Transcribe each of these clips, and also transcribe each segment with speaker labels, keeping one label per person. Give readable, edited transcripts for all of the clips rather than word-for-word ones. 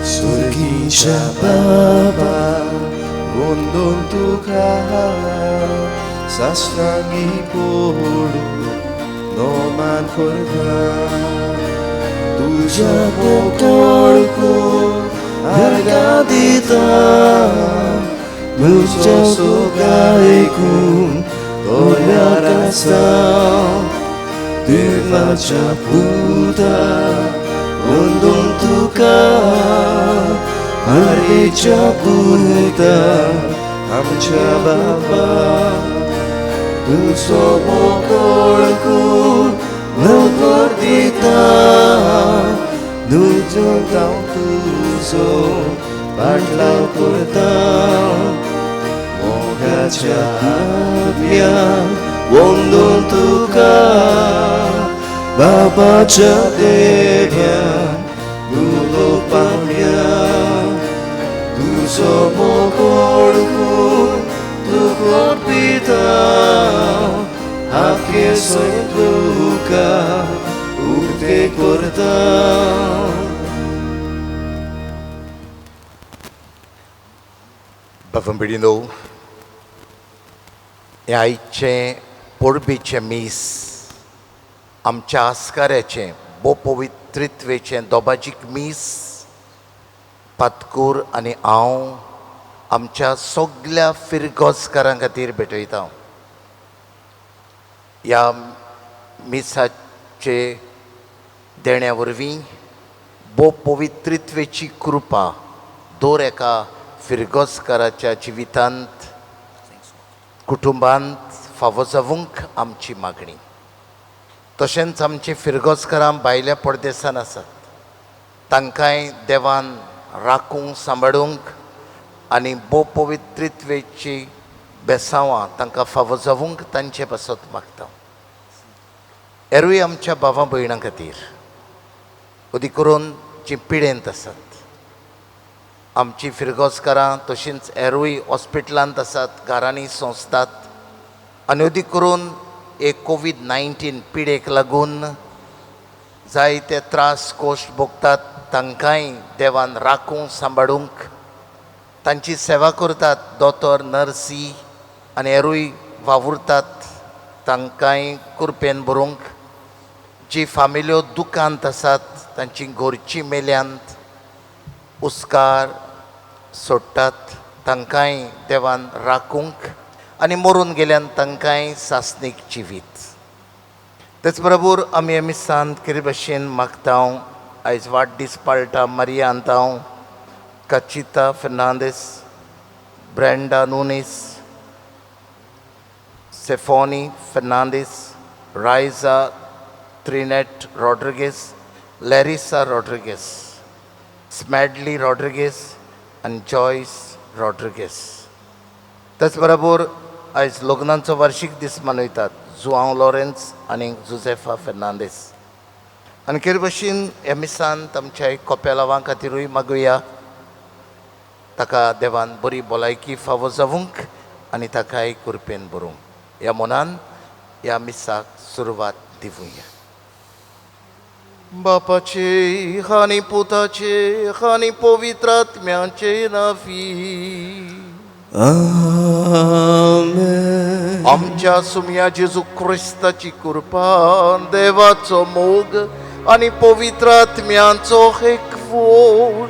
Speaker 1: Surgisha Baba, wondon tuka, sastangi podu, no man korga. Tuja pokorko, harga dita, mucho sogaiku, toya rasa, du macha puta, wondon tuka. Haricha Buddha, Amcha Baba, Duso Mokorku, Nukordita, Nujung Tau Tuso, Patlau Kurta, Mogacha Abya, Wondon Tuka, Baba Chadevya, Gulo Pamya. Somokorku tukor pita hake soituka ukte korta.
Speaker 2: Bavambirino हे आयचे पोरबीचे मीस आमच्या आस्काऱ्याचे बो पवित्रित्वेचे दोबाजीक मीस पातकूर आनी हांव आमच्या सगळ्या फिरगोजकारां खातीर भेटयता. ह्या मिसाचे देण्या वरवीं बो पवित्रित्वेची कृपा दर एका फिरगोजकाराच्या जिवितांत कुटुंबांत फावो जावंक आमची मागणी. तशेंच आमची फिरगोजकारां भायल्या परदेसांत आसात, तांकांय देवान राखूंक सांबाळूंक आनी बो पवित्रित्वेची बेसांवां तांकां फावो जावंक तांचे पासत मागता. हेरूय आमच्या भावां भयणां खातीर अदी करून जीं पिडेंत आसात, आमची फिरगोजकारां तशींच हेरूय हॉस्पिटलांत आसात, घरांनी सोंसतात आनी अदी करून एक कोविड-19 पिडेक लागून जायते त्रास कोश्ट भोगतात, तांकांय देवान राखूंक सांबाळूंक तांची सेवा करतात. दोतोर नर्सी आनी हेरूय वावुरतात, तांकांय कृपेन भरूंक. जी फामिल्यो दुखांत आसात, तांची घरची मेल्यांत उस्कार सोडटात, तांकांय देवान राखूंक आनी मरून गेल्यान तांकांय सासणीक जिवीत. तेच बरोबर आमी हे मिसांत कितें भाशेन मागता. आयज वाडदीस पाळटा मारिया आंतांव, कचिता फेर्नांडीस, ब्रेंडा नूनीस, सेफोनी फेर्नांडीस, रायजा त्रिनेट रॉड्रिगीस, लॅरिसा रॉड्रिगीस, स्मॅडली रॉड्रिगीस आनी जॉयस रॉड्रिगीस. तेच बरोबर आयज लग्नांचो वार्षिक दीस मनयतात जुआंव लॉरेन्स आनी जुझेफा फेर्नांडीस. आनी कितें भाशेन ह्या मिसांत आमच्या कोपेलावां खातीरूय मागुया, ताका देवान बरी भलायकी फावो जावंक आनी ताकाय कृपेन भरूंक. ह्या मनान ह्या मिसाक सुरवात दिवया. बापाचे आनी पुताचे आनी पवित्र आत्म्याचे नांवी.
Speaker 1: Amen.
Speaker 2: आमच्या सुमया जेजू क्रिस्ताची कृपा, देवाचो मोग आनी पवित्र आत्म्यांचो एकवट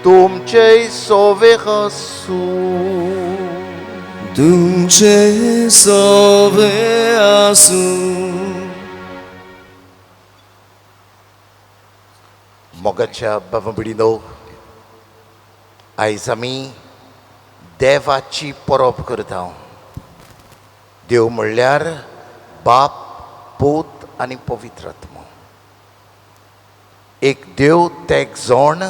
Speaker 2: तुमचे सोबत आसूं.
Speaker 1: तुमचे सोबत आसूं.
Speaker 2: मोगाच्या बाबा-भयणीनो, आयज आमी देवाची परब करता. देव म्हणल्यार बाप, पूत आनी पवित्र आत्मा. एक देव ते एक जोण,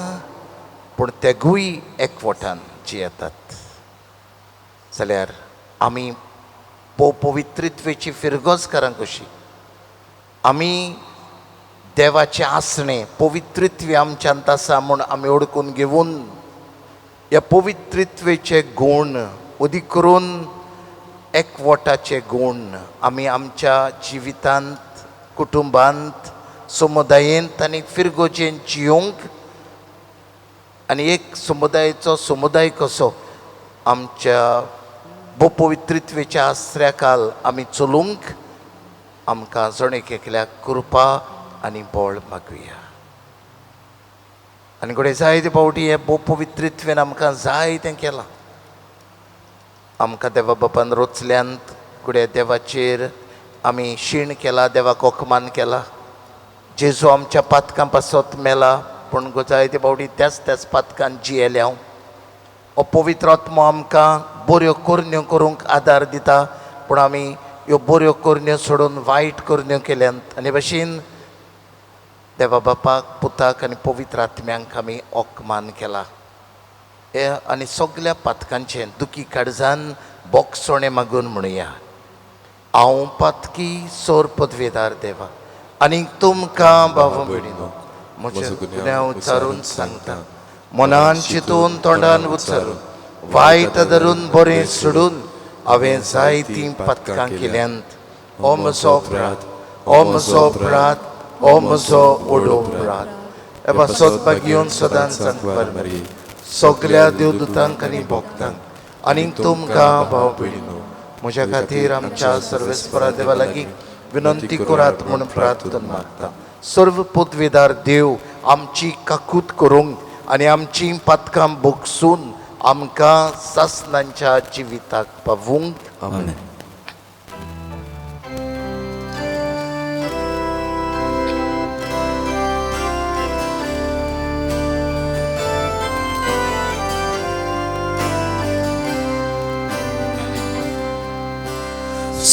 Speaker 2: पूण तेगूय एकवटान जियेतात. जाल्यार आमी पवित्रित्वेची फिरगोजकारां कशी, आमी देवाचे आसणे पवित्रित्व आमच्यांत आसा म्हूण आमी ओळखून घेवन ह्या पवित्रित्वेचे गूण उदी करून एकवटाचे गूण आमी आमच्या जिवितांत कुटुंबांत समुदायांत आनी फिरगोजेन जियोंक आनी एक समुदाय कसो आमच्या पवित्रित्वेच्या आसऱ्या काल आमी चलूंक आमकां जण एकल्याक कृपा आनी बळ मागुया. आनी घडये जायते फावटी हे पवित्रित्वेन आमकां जाय तें केलां. आमकां देवा बापान रोचल्यांत घडये देवाचेर आमी शीण केला, देवाक ओकमान केला. जेजू आमच्या पातकां पासत मेला पूण जायते फावटी त्याच पातकांत जियेले हांव. हो पवित्र आत्मो आमकां बऱ्यो करण्यो करूंक आदार दिता पूण आमी ह्यो बऱ्यो करण्यो सोडून वायट करण्यो केल्यांत आनी भाशेन देवा बापाक पुताक आनी पवित्र आत्म्यांक आमी ओकमान केला. हे आनी सगल्या पातकांचें दुखी काळजान बोगसोणें मागून म्हणुया. हांव पातकी सोर पदवेदार देवा आनी तुमकां भाव भयणीनो म्हज्या गुन्यांव उच्चारून सांगता. मनान चिंतून तोंडान उच्चारून वायट धरून बरें सोडून हांवें जायतीं पातकां केल्यांत. हो म्हजो अपराध, हो म्हजो अपराध, हो म्हजो ओडो अपराध. एबा सोदपाक घेवन सदांच सांगपार मरी सगल्या देवदूतांक आनी भक्तांक आनी तुमकां भाव भयणीनो म्हज्या खातीर आमच्या सर्वेस्परा देवा लागीं विनंती करात म्हूण प्रार्थना मागता. सर्व पदवेदार देव आमची काकूत करूंक आनी आमची पातकां भोगसून आमकां सासणांच्या जिविताक पावूंक.
Speaker 1: आमेन.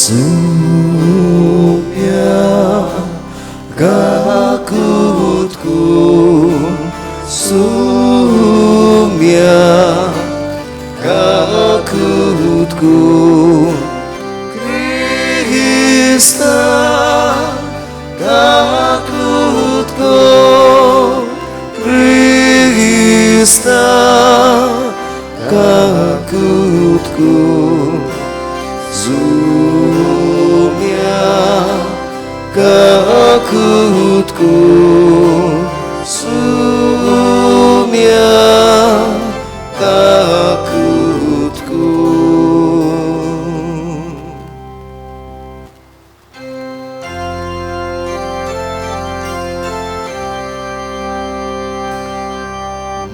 Speaker 1: Sumia gakutku, sumia gakutku, Krista gakutku, Krista gakutku. Zumia gakutku, Zumia gakutku.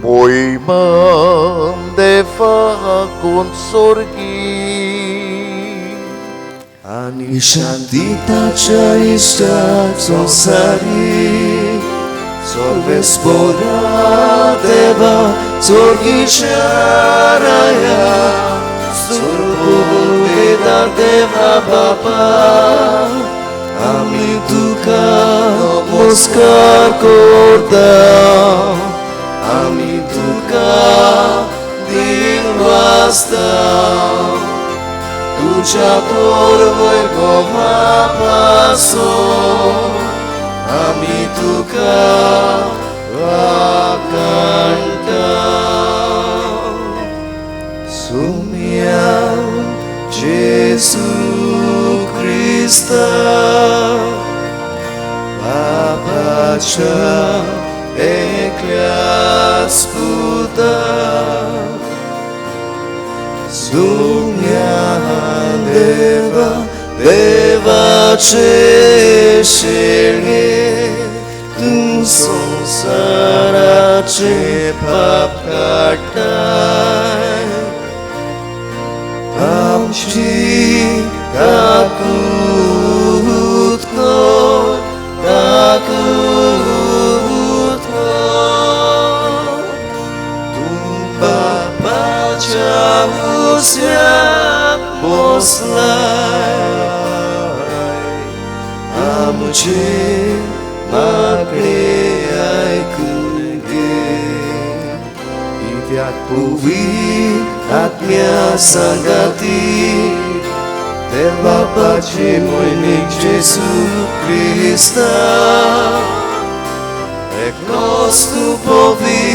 Speaker 2: Moimam deva consorgi
Speaker 1: Ani shantitacia istat sonsari Sorvespora deva sorgicharaya Sorveda deva baba Ami duka moskar korda Ami duka din vasta Tuja porvojko paso, ami tuka vakanta. Sumia Jesu Krista, Papacha eklias puta. Sumia Deva Cescelnie Tu sansarace papkatai Amci kakutko Tumba Świat poslaj, आमचे मागणे ऐकूगे. कित्याक पवित्र आत्म्या सांगाती ते बापाचे मोयनीक जेसू Crysta. Eknos tu powi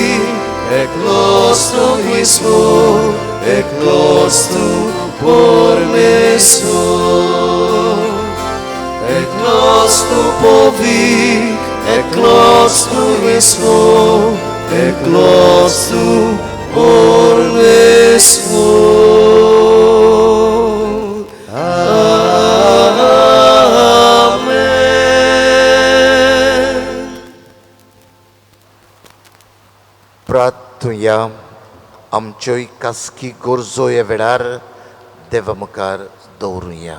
Speaker 1: Eclos tu mismo, eclos tu por mesor. Eclos tu povik, eclos tu mismo, eclos tu por mesor. Amen.
Speaker 2: प्रार्थुया आमच्योय कासकी गरजो ह्या वेळार देवा मुखार दवरुया.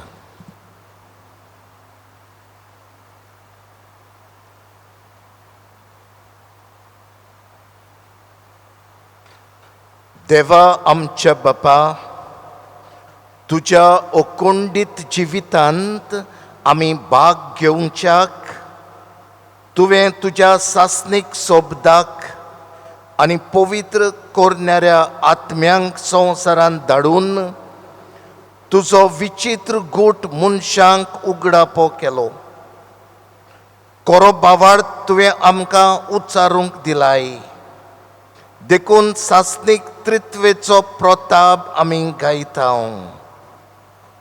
Speaker 2: देवा आमच्या बापा, तुज्या अखंडीत जिवितांत आमी भाग घेवच्याक तुवें तुज्या सासणीक सोबदाक आनी पवित्र करणाऱ्या आत्म्यांक संवसारांत धाडून तुजो विचित्र गूट मनशांक उगडापो केलो. कोरो भावार्थ तुवें आमकां उच्चारूंक दिलाय. देखून सासणीक त्रित्वेचो प्रताप आमी गायता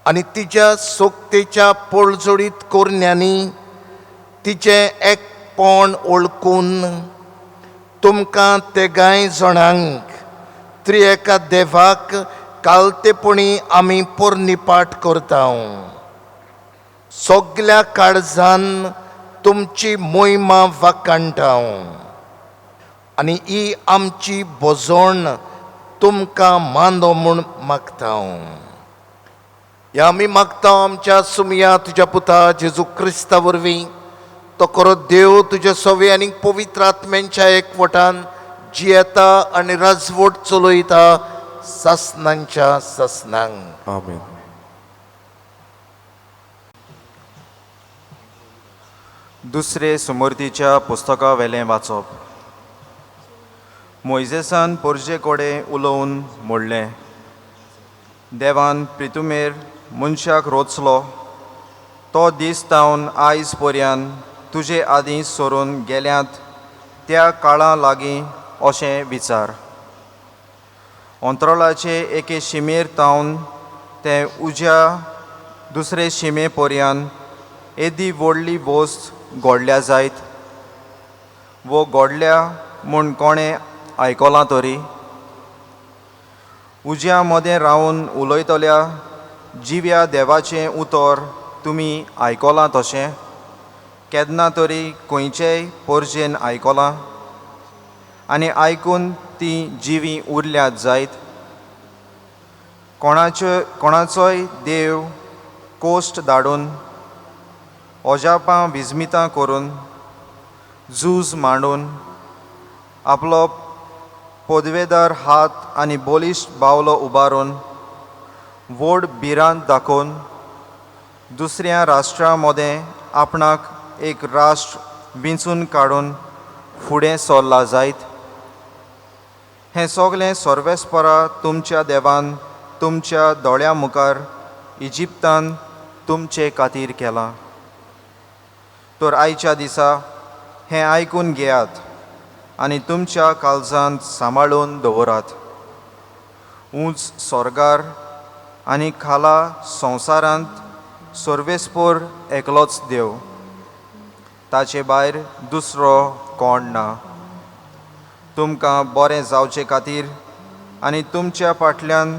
Speaker 2: आनी तिच्या सोक्तेच्या पळजोडीत कोरण्यांनी तिचें एकपण ओळखून तुमकां तेगाय जाणांक त्रिएका देवाक कालतेपणी आमी पोरनिपाट करता. सगल्या काळजान तुमची मोहिमा वाखाणटा आनी ही आमची बोजोण तुमकां मानो म्हूण मागता. ह्या आमी मागता आमच्या सुमया तुज्या पुता जेजू क्रिस्ता वरवीं. तो खरो देव तुज्या सवे आनी पवित्र आत्म्यांच्या एकवटान जियेता आनी राजवट चलयता सासणांच्या सासणांक.
Speaker 1: Amen.
Speaker 3: दुसरे सुमूर्तीच्या पुस्तका वेलें वाचप. मोइजेसान पोरजे कोडे उलोवन म्हणलें, देवान प्रितुमेर मनशाक रोचलो तो दीस तावन आयज पर्यंत तुजे आदीं सोरून गेल्यांत त्या काळा लागीं अशें विचार. अंतराळाचे एके शिमेर तावन ते उज्या दुसरे शिमे पर्यंत येदी व्हडली वस्त घोडल्या जायत. वो घोडल्या म्हूण कोणें आयकलां तरी? उज्या मदें रावन उलयतल्या जिव्या देवाचें उतर तुमी आयकलां तशें? केन्ना तरी खंयचेय पोरजेन आयकलां? आनी आयकून ती जिवी उरल्यात जायत. कोणाचोय देव कोश्ट धाडून अजापां विजमितां करून झूज मांडून आपलो पदवेदार हात आनी बोलिश्ट बावलो उबारून व्हड भिरांत दाखोवन दुसऱ्या राष्ट्रां मदें आपणाक एक राष्ट्र विंचून काडून फुडें सरला जायत. हें सगलें सर्वेस्परा तुमच्या देवान तुमच्या दोळ्या मुखार इजिप्तान तुमचे खातीर केलां. तर आयच्या दिसा हें आयकून घेयात आनी तुमच्या काळजांत सांबाळून दवरात. उंच स्वर्गार आनी खाला संवसारांत सर्वेस्पोर एकलोच देव, ताचे भायर दुसरो कोण ना. तुमकां बरें जावचे खातीर आनी तुमच्या फाटल्यान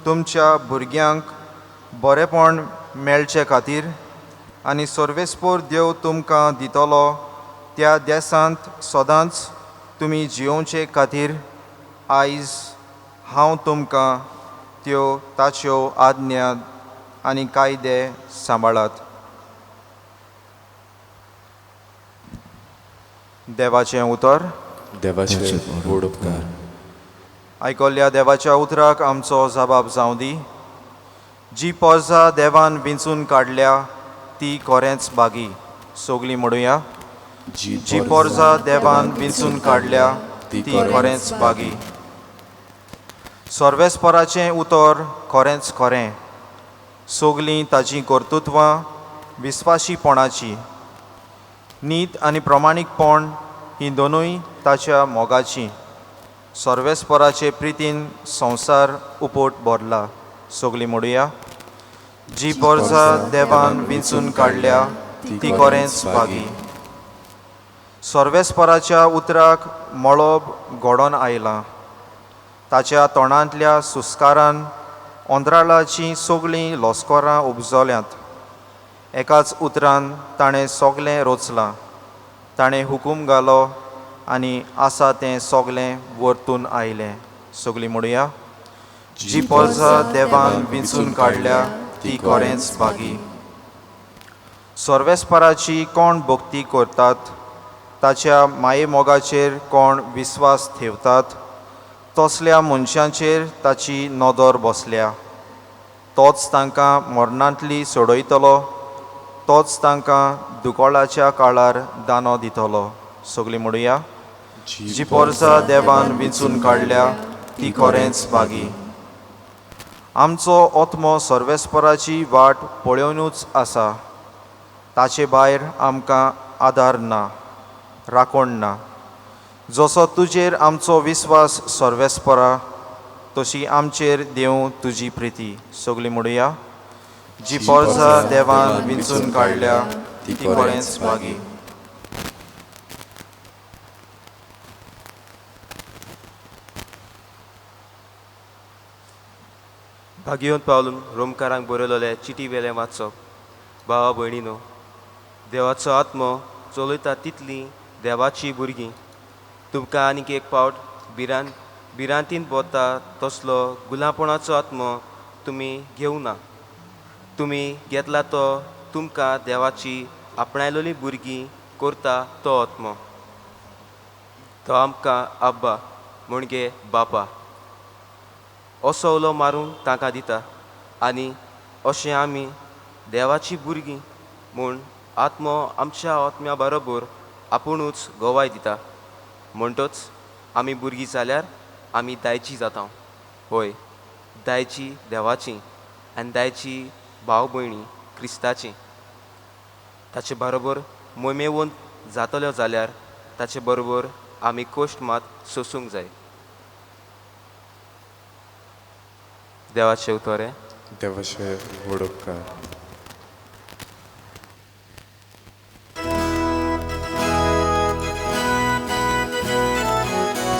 Speaker 3: तुमच्या भुरग्यांक बरेंपण मेळचे खातीर आनी सर्वेस्पोर देव तुमकां दितलो त्या देसांत सदांच तुमी जियोवचे खातीर आयज हांव तुमकां त्यो ताच्यो आज्ञा आनी कायदे सांबाळात. देवाचें उतर.
Speaker 1: देवाचे व्हड उपकार.
Speaker 3: आयकल्ल्या देवाच्या उतराक आमचो जबाब जावं दी. जी पोरजां देवान विंचून काडल्या ती खरेंच बागी. सगलीं म्हणुया, जी पोरजां देवान विंचून काडल्या ती खरेंच बागी. सर्वेस्पराचें उतर खरेंच खरें. सगलीं ताचीं कर्तुत्वां विस्वाशीपणाची. नीत आनी प्रमाणीकपण ही दोनूय ताच्या मोगाची. सर्वेस्पराचे प्रितीन संसार उपोट भरला. सगळीं म्हणुया. जी पोरसां देवान विंचून काडल्या ती खरेंच भागी. सर्वेस्पराच्या उतराक मळब घडोवन आयलां. ताच्या तोंडांतल्या सुस्कारान अंद्राळाचीं सगळीं लॉस्कोरां उपजल्यांत. एकाच उतरान ताणें सोगलें रोचलां. ताणें हुकूम घालो आनी आसा तें सोगलें वर्तून आयलें. सगळीं म्हणुया. जी पोरसां देवान विंचून काडल्या ती खरेंच भागी. सर्वेस्पराची कोण भक्ती करतात, ताच्या माये मोगाचेर कोण विस्वास ठेवतात, तसल्या मनशांचेर ताची नदर बसल्या. तोच तांकां मरणांतली सोडयतलो. तोच तांकां दुकोळाच्या काळार दानो दितलो. सगळीं म्हणुया. जी पोरसां देवान विंचून काडल्या ती खरेंच भागी. आमचो आत्मो सर्वेस्पराची वाट पळोवनूच आसा. ताचे भायर आमकां आदार ना, राखण ना. जसो तुजेर आमचो विस्वास सर्वेस्परा, तशी आमचेर देव तुजी प्रिती. सगळीं म्हणुया. जी पोरसां देवान विंचून काडल्या ती खरेंच भागी.
Speaker 4: भाग्यवंत पावलून रोमकारांक बरयलेले चिटी वेलें वाचप. भावा भयणीनो, देवाचो आत्मो चलयता तितलीं देवाची भुरगीं तुमकां आनीक एक पावट भिरांतीन भोंवता तसलो गुलामपणाचो आत्मो तुमी घेवं ना. तुमी घेतला तो तुमकां देवाची आपणायलोली भुरगीं करता तो आत्मो. तो आमकां आब्बा म्हणजे बापा असो उलो मारून तांकां दिता. आनी अशें आमी देवाची भुरगीं म्हूण आत्मो आमच्या आत्म्या बरोबर आपुणूच गोवाय दिता. म्हणटच आमी भुरगीं जाल्यार आमी दायची जाता. होय, दायची देवाची आनी दायची भाव भयणी क्रिस्ताची. ताचे बरोबर मोमेवंत जातल्यो जाल्यार ताचे बरोबर आमी कश्ट मात सोसूंक जाय. देवाचे उतोरे.
Speaker 1: देवाचे व्हड उपकार.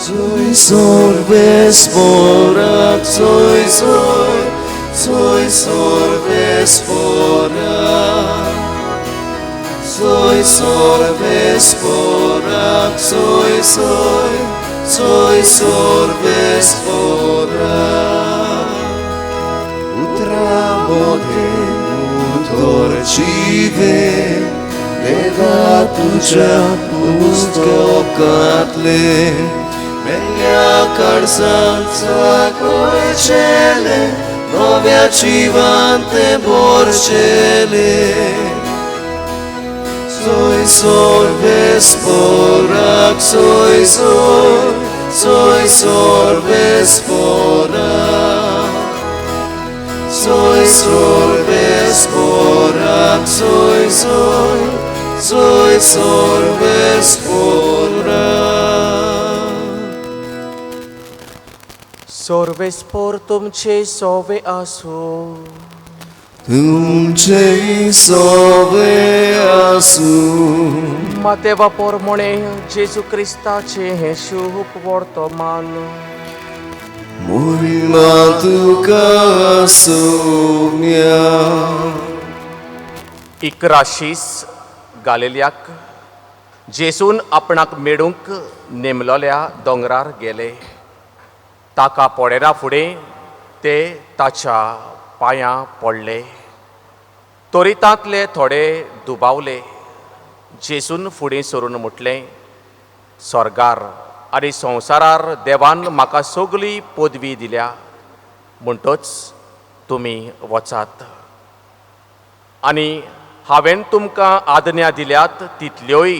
Speaker 1: Soy sorbesporak, soy sorbesporak. Soy sorbesporak, soy sorbesporak. Utramode utorčive, Deva tuja pustkopkatle. Meglja kar srca kojčele, novjači vante borčele. Soy sorbesporak, soy sorbesporak. Soy sorbesporak, soy sorbesporak.
Speaker 5: Sorvespor तुमचे सोवे आसो.
Speaker 1: तुमचे सोवे आसू.
Speaker 5: मातेवा पोरमोणे जेजू क्रिस्ताचे हे शुभ वर्तमान.
Speaker 1: Moima tuka sumia.
Speaker 5: इकराशीस गालिल्याक जेसून आपणाक मेळूंक नेमलोल्या दोंगरार गेले. ताका पोडेरा फुडें ते ताच्या पांयां पडले. तोरितांतले थोडे दुबावले. जेसून फुडें सरून म्हटलें, स्वर्गार आनी संवसारार देवान म्हाका सगळी पदवी दिल्या. म्हणटच तुमी वचात आनी हांवें तुमकां आज्ञा दिल्यात तितल्योय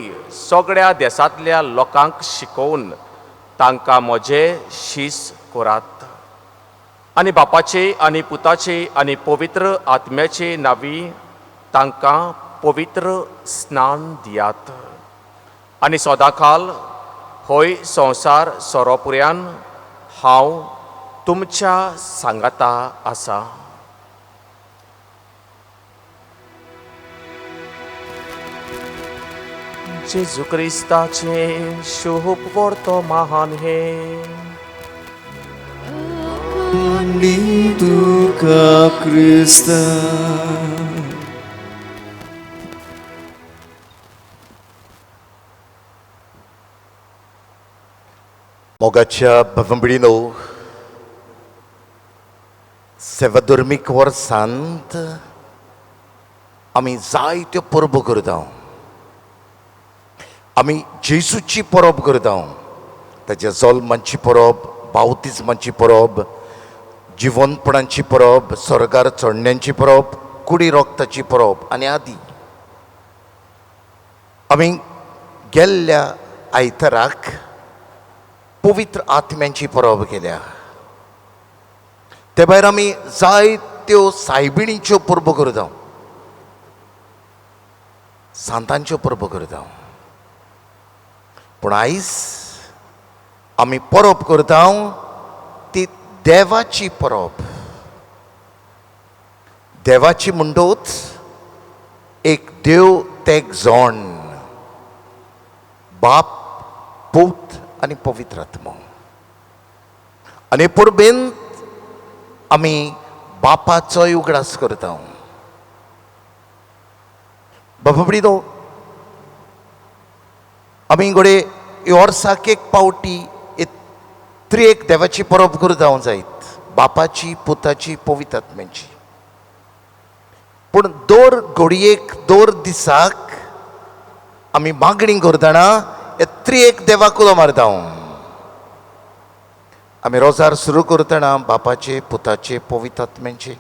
Speaker 5: सगळ्या देशांतल्या लोकांक शिकोवन तांकां म्हजें शीस करात. आनी बापाचे आनी पुताचे आनी पवित्र आत्म्याचे नांवी तांकां पवित्र स्नान दियात. आनी सदांकाल होय संवसार सोरोपुऱ्यान हांव तुमच्या सांगाता आसा. जेजू क्रिस्ताचे शुभ वर्तमान हे
Speaker 1: Ni tuka Krista.
Speaker 2: मोगाच्या भावंभीणीनो, सेवाधर्मीक वर्सांत आमी जायत्यो परबो करता. आमी जेजूची परब करता. ताच्या जल्माची परब, बावतिजमाची परब, जिवंतपणाची परब, स्वर्गार चडण्यांची परब, कुडी रोगताची परब आनी आदी. आमी गेल्ल्या आयताराक पवित्र आत्म्यांची परब केल्या. ते भायर आमी जायत्यो सायबिणीच्यो परबो करता, सांतांच्यो परबो करता. पूण आयज आमी परब करता ती देवाची परब. देवाची म्हणटोच एक देव तेग जोण, बाप, पूत आनी पवित्र आत्मा. आनी परबेंत आमी बापाचोय उगडास करता. बाबा आमी घोडे वर्साक एक पावटी त्रिएक देवाची परब करता जायत, बापाची, पुताची, पवित्र आत्म्याची. पूण दर घडयेक, दर दिसाक आमी मागणी करतना हे त्रिएक देवाक उलो मारता. आमी रोजार सुरू करतना बापाचे, पुताचे, पवित्र आत्म्याचे.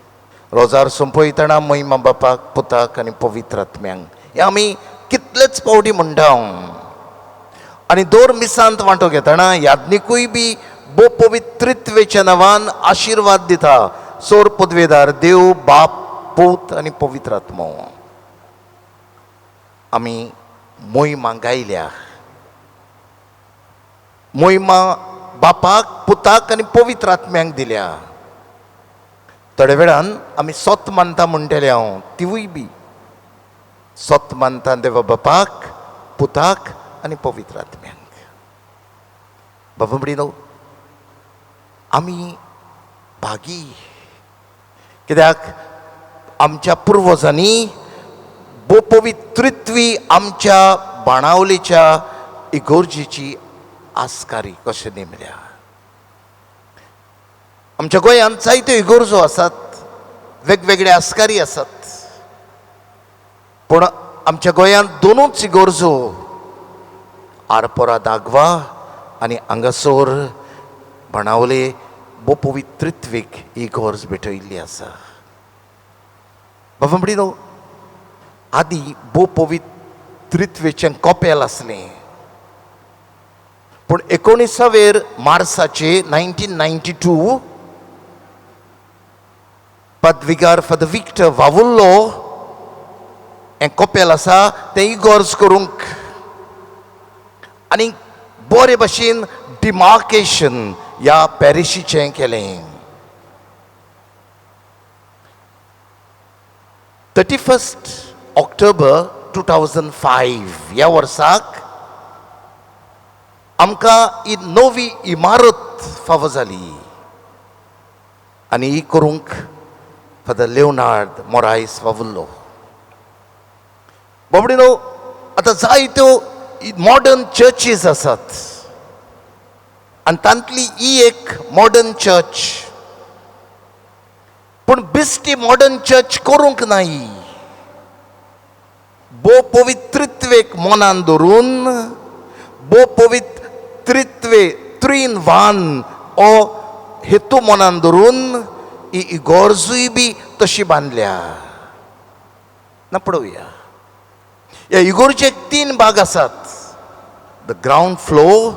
Speaker 2: रोजार संपयतना महिमा बापाक, पुताक आनी पवित्र आत्म्यांक. हे आमी कितलेच पावटी म्हणटा. आनी दर मिसांत वांटो घेतना याज्ञिकूय बी बो पवित्रित्वेच्या नांवान आशिर्वाद दिता. सोर पदवेदार देव, बाप, पूत आनी पवित्र आत्मा. आमी मोहिमा गायल्या. मोहिमा बापाक, पुताक आनी पवित्र आत्म्यांक दिल्या. थोड्या वेळान आमी सोत मानता म्हणटले हांव, तिवूय बी सोत मानता देवा बापाक, पुताक आनी पवित्र आत्म्यांक. बाबा म्हणिनो आमी भागी, कित्याक आमच्या पुर्वजांनी बो पवित्रित्वी आमच्या बाणावलेच्या इगोर्जेची आस्कारी कशें नेमल्या. आमच्या गोंयांत जायत्यो इगोर्जो आसात, वेगवेगळे आस्कारी आसात. पूण आमच्या गोंयांत दोनूच इगोर्जो, आरपोरा दागवा आनी हांगासर बाणावले बो पवित्रित्वेक इगोर्ज भेटयल्ली आसा. बाबा म्हणिनो आदी बो पवित्रित्वेचें कोपेल आसलें. पूण 19 मार्चाचे 1992 पदवीगार फादर विक्टर वावुल्लो हें कोपेल आसा तें इगोर्ज करूंक आनी बरे भशेन डिमार्केशन ह्या पॅरिशीचें केलें. 31 ऑक्टोबर 2005 ह्या वर्साक आमकां ही नवी इमारत फावो जाली. आनी ही करूंक फादर लिओनार्ड मोरायस वावुल्लो. बाबडीनो आतां जायत्यो मॉडर्न चर्चीस आसात आनी तांतली ही एक मॉडर्न चर्च. पूण बिश्टी मॉडर्न चर्च करूंक नाई. बो पवित्रित्वेक मनान धरून, बो पवित्रित्वे 3 in 1 ओ हेतू मनान धरून ही इगोर्जूय बी तशी बांदल्या. ना पळोवया, ह्या इगोर्जेक 3 भाग आसात. The ground floor,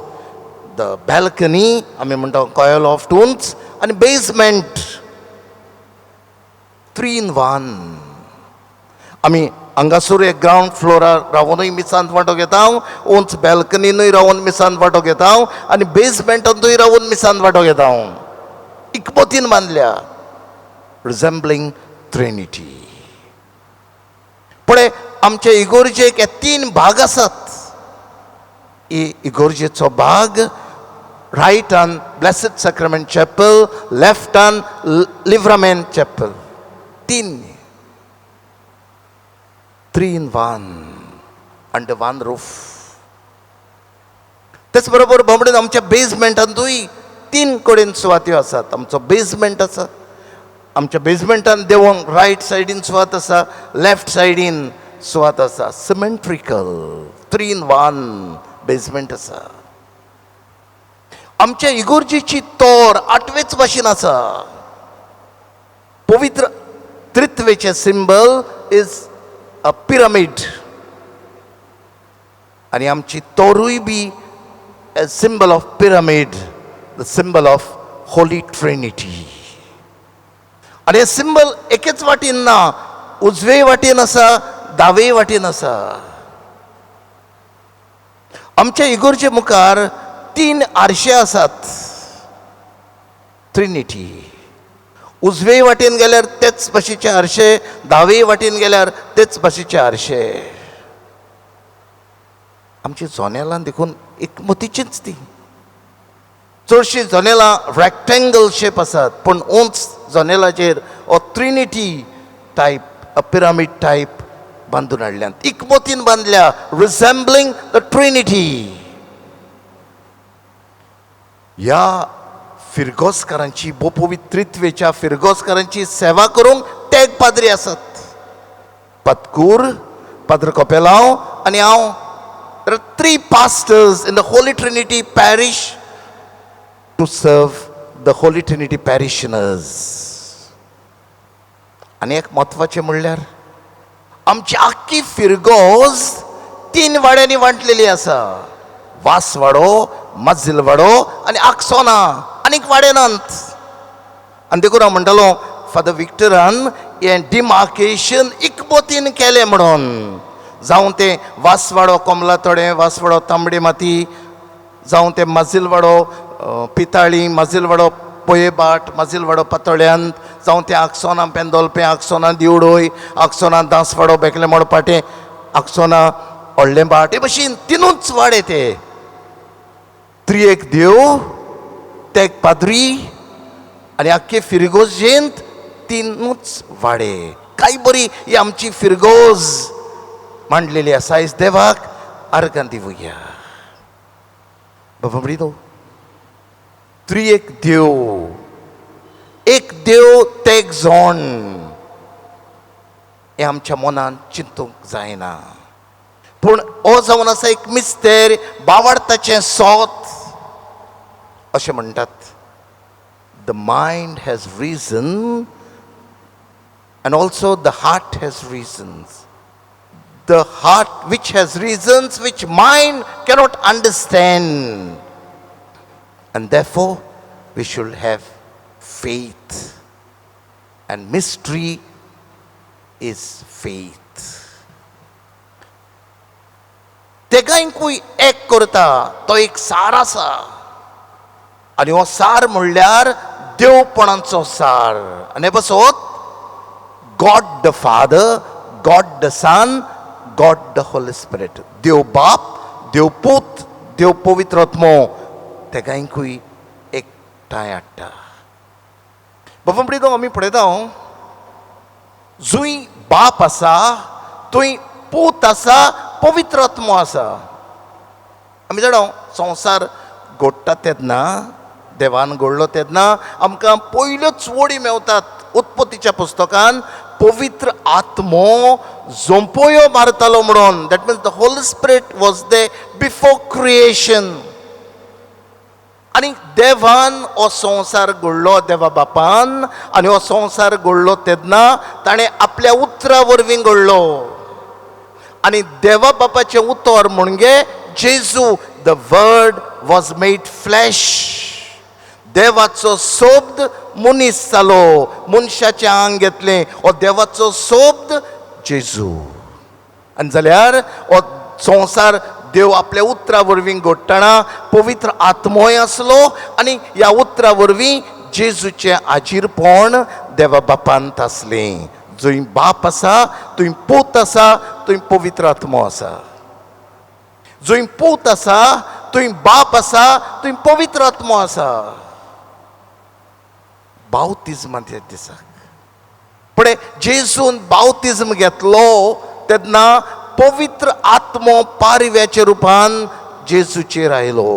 Speaker 2: the balcony आमी म्हणटा कॉयल ऑफ टून्स आनी बेजमेंट 3 in 1. आमी हांगासर एक ग्रावंड फ्लोरार रावनूय मिसांत वांटो घेता हांव, उंच बॅल्कनीनूय रावन मिसांत वांटो घेता हांव, आनी बेजमेंटांतूय रावन मिसांत वांटो घेता हांव. इकमतीन बांदल्या, रिझेंबलिंग ट्रिनिटी. पळय, आमच्या इगोर्जेक हे 3 भाग आसात. इगोर्जेचो भाग रायटान ब्लेसड सॅक्रमेंट चॅपल, लेफ्टान लिव्हरामेंट चॅपल. 3 in 1 under 1 roof. तेच बरोबर बाबडेन आमच्या बेजमेंटांतूय 3 कडेन सुवात्यो आसात. आमचो बेजमेंट आसा, आमच्या बेजमेंटान देवोंक रायट सायडीन सुवात आसा, लेफ्ट सायडीन सुवात आसा. सिमेंट्रिकल 3 in 1 बेजमेंट आसा. आमच्या इगोर्जेची तोर 8वेच भाशेन आसा. पवित्र त्रित्वेचे सिंबल इज अ पिरामीड, आनी आमची तोरूय बी a symbol of pyramid, the symbol of Holy Trinity. आणि हे सिंबल एकेच वाटेन ना, उजवे वाटेन आसा, दावे वाटेन आसा. आमच्या इगोर्जे मुखार 3 आरशे आसात. ट्रिनिटी. उजवे वाटेन गेल्यार तेच भाशेचे आरशे, दावे वाटेन गेल्यार तेच भाशेचे आरशे. आमची जनेलां देखून एकमतीचीच ती. चडशीं जनेलां रेक्टेंगल शेप आसात, पूण उंच जनेलाचेर हो ट्रिनिटी टायप, अ पिरामीड टायप बांदून हाडल्यात. एकमतीन बांदल्या, रिझेंबलिंग द ट्रिनिटी. ह्या फिरगोसकारांची, बोपवित्रित्वेच्या फिरगोसकारांची सेवा करूंक ते पाद्री आसात. पतकूर, पाद्र कोपेलांव आनी हांव. There are 3 pastors in the Holy Trinity parish to serve the Holy Trinity parishioners. आणि एक महत्वाचे म्हणल्यार आमची आख्खी फिरगोज 3 वाड्यांनी वांटलेली आसा. वासवाडो, मजिलवाडो आनी आक्सोना. आनीक वाडे नात. आनी देखून हांव म्हणटालो फादर विक्टरान हें डिमार्केशन एकमतीन केलें म्हणून. जावं ते वासवाडो कोमलातोडे, वासवाडो तांबडी माती, जावं ते माजिलवाडो पिताळी, माजिलवाडो पोयेबाट, माजिलवाडो पातोळ्यांत, जावं ते आक्सोना पेंदोलपे, आक्सोना दिवडोय, आक्सोना दासवाडो बेकले मोडपाटे, आक्सोना व्हडलेंबाट, हे भशेन 3च वाडे ते. त्रियेक देव, तेक पाद्री आनी आख्खे फिरगोजेंत 3च वाडे. काय बरी ही आमची फिरगोज मांडलेली आसा. आयज देवाक आर्गां दिवया. बाबा म्हणितो, त्रियेक देव, एक देव तेग जोण, हे आमच्या मनान चिंतूंक जायना. पूण हो जावन आसा एक मिस्तेर, बावार्थाचें सोत अशें म्हणटात. The mind has reason and also the heart has reasons. The heart which has reasons which mind cannot understand. And therefore, we should have faith. And mystery is faith. तेगांकूय एक करता तो एक सार आसा. आनी हो सार म्हणल्यार देवपणाचो सार. आनी बसोत God the Father, God the Son, God the Holy Spirit. देव बाप, देव पूत, देव पवित्र आत्मो तेगांकूय एकठांय हाडटा. बाबा म्हणटा आमी पळयता, जूंय बाप आसा, थंय पूत आसा, पवित्र आत्मो आसा. आमी जाणा संवसार घडटा तेन्ना, देवान घडलो तेन्ना आमकां पयल्योच वडी मेवतात उत्पत्तीच्या पुस्तकान, पवित्र आत्मो झोंपोयो मारतालो म्हणून. That means the Holy spirit was they before creation. आनी देवान हो संवसार घडलो, देवा बापान. आनी हो संवसार घडलो तेन्ना ताणें आपल्या उतरा वरवीं घडलो. आनी देवा बापाचें उतर म्हणजे जेजू, the word was made flash. देवाचो सोब्द मनीस जालो, मनशाचें आंग घेतलें. हो देवाचो सोब्द जेजू. आनी जाल्यार हो संवसार देव आपल्या उतरा वरवीं घडटना पवित्र आत्मोय आसलो आनी ह्या उतरा वरवीं जेजूचें आजीरपण देवा बापांत आसलें. जंय बाप आसा थंय पूत आसा, थंय पवित्र आत्मो आसा. जंय पूत आसा थंय बाप आसा, थंय पवित्र आत्मो आसा. बावतिजमाच्या दिसाक पळय जेजून बावतिजम घेतलो तेन्ना पवित्र आत्मो पारव्याच्या रुपान जेजूचेर आयलो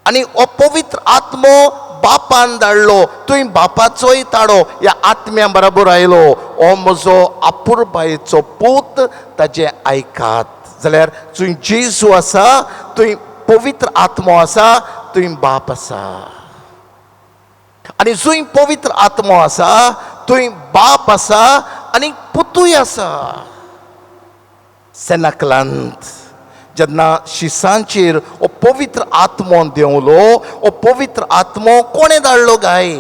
Speaker 2: आनी हो पवित्र आत्मो बापान धाडलो. थंय बापाचोय ताळो ह्या आत्म्या बरोबर आयलो. हो म्हजो आपुरबायेचो पूत, ताजें आयकात. जाल्यार थंय जेजू आसा, थंय पवित्र आत्मो आसा, थंय बाप आसा. आनी जंय पवित्र आत्मो आसा थंय बाप आसा आनी पुतूय आसा. सेनाकलांत जेन्ना शिसांचेर हो पवित्र आत्मो देंवलो, हो पवित्र आत्मो कोणें धाडलो गाय?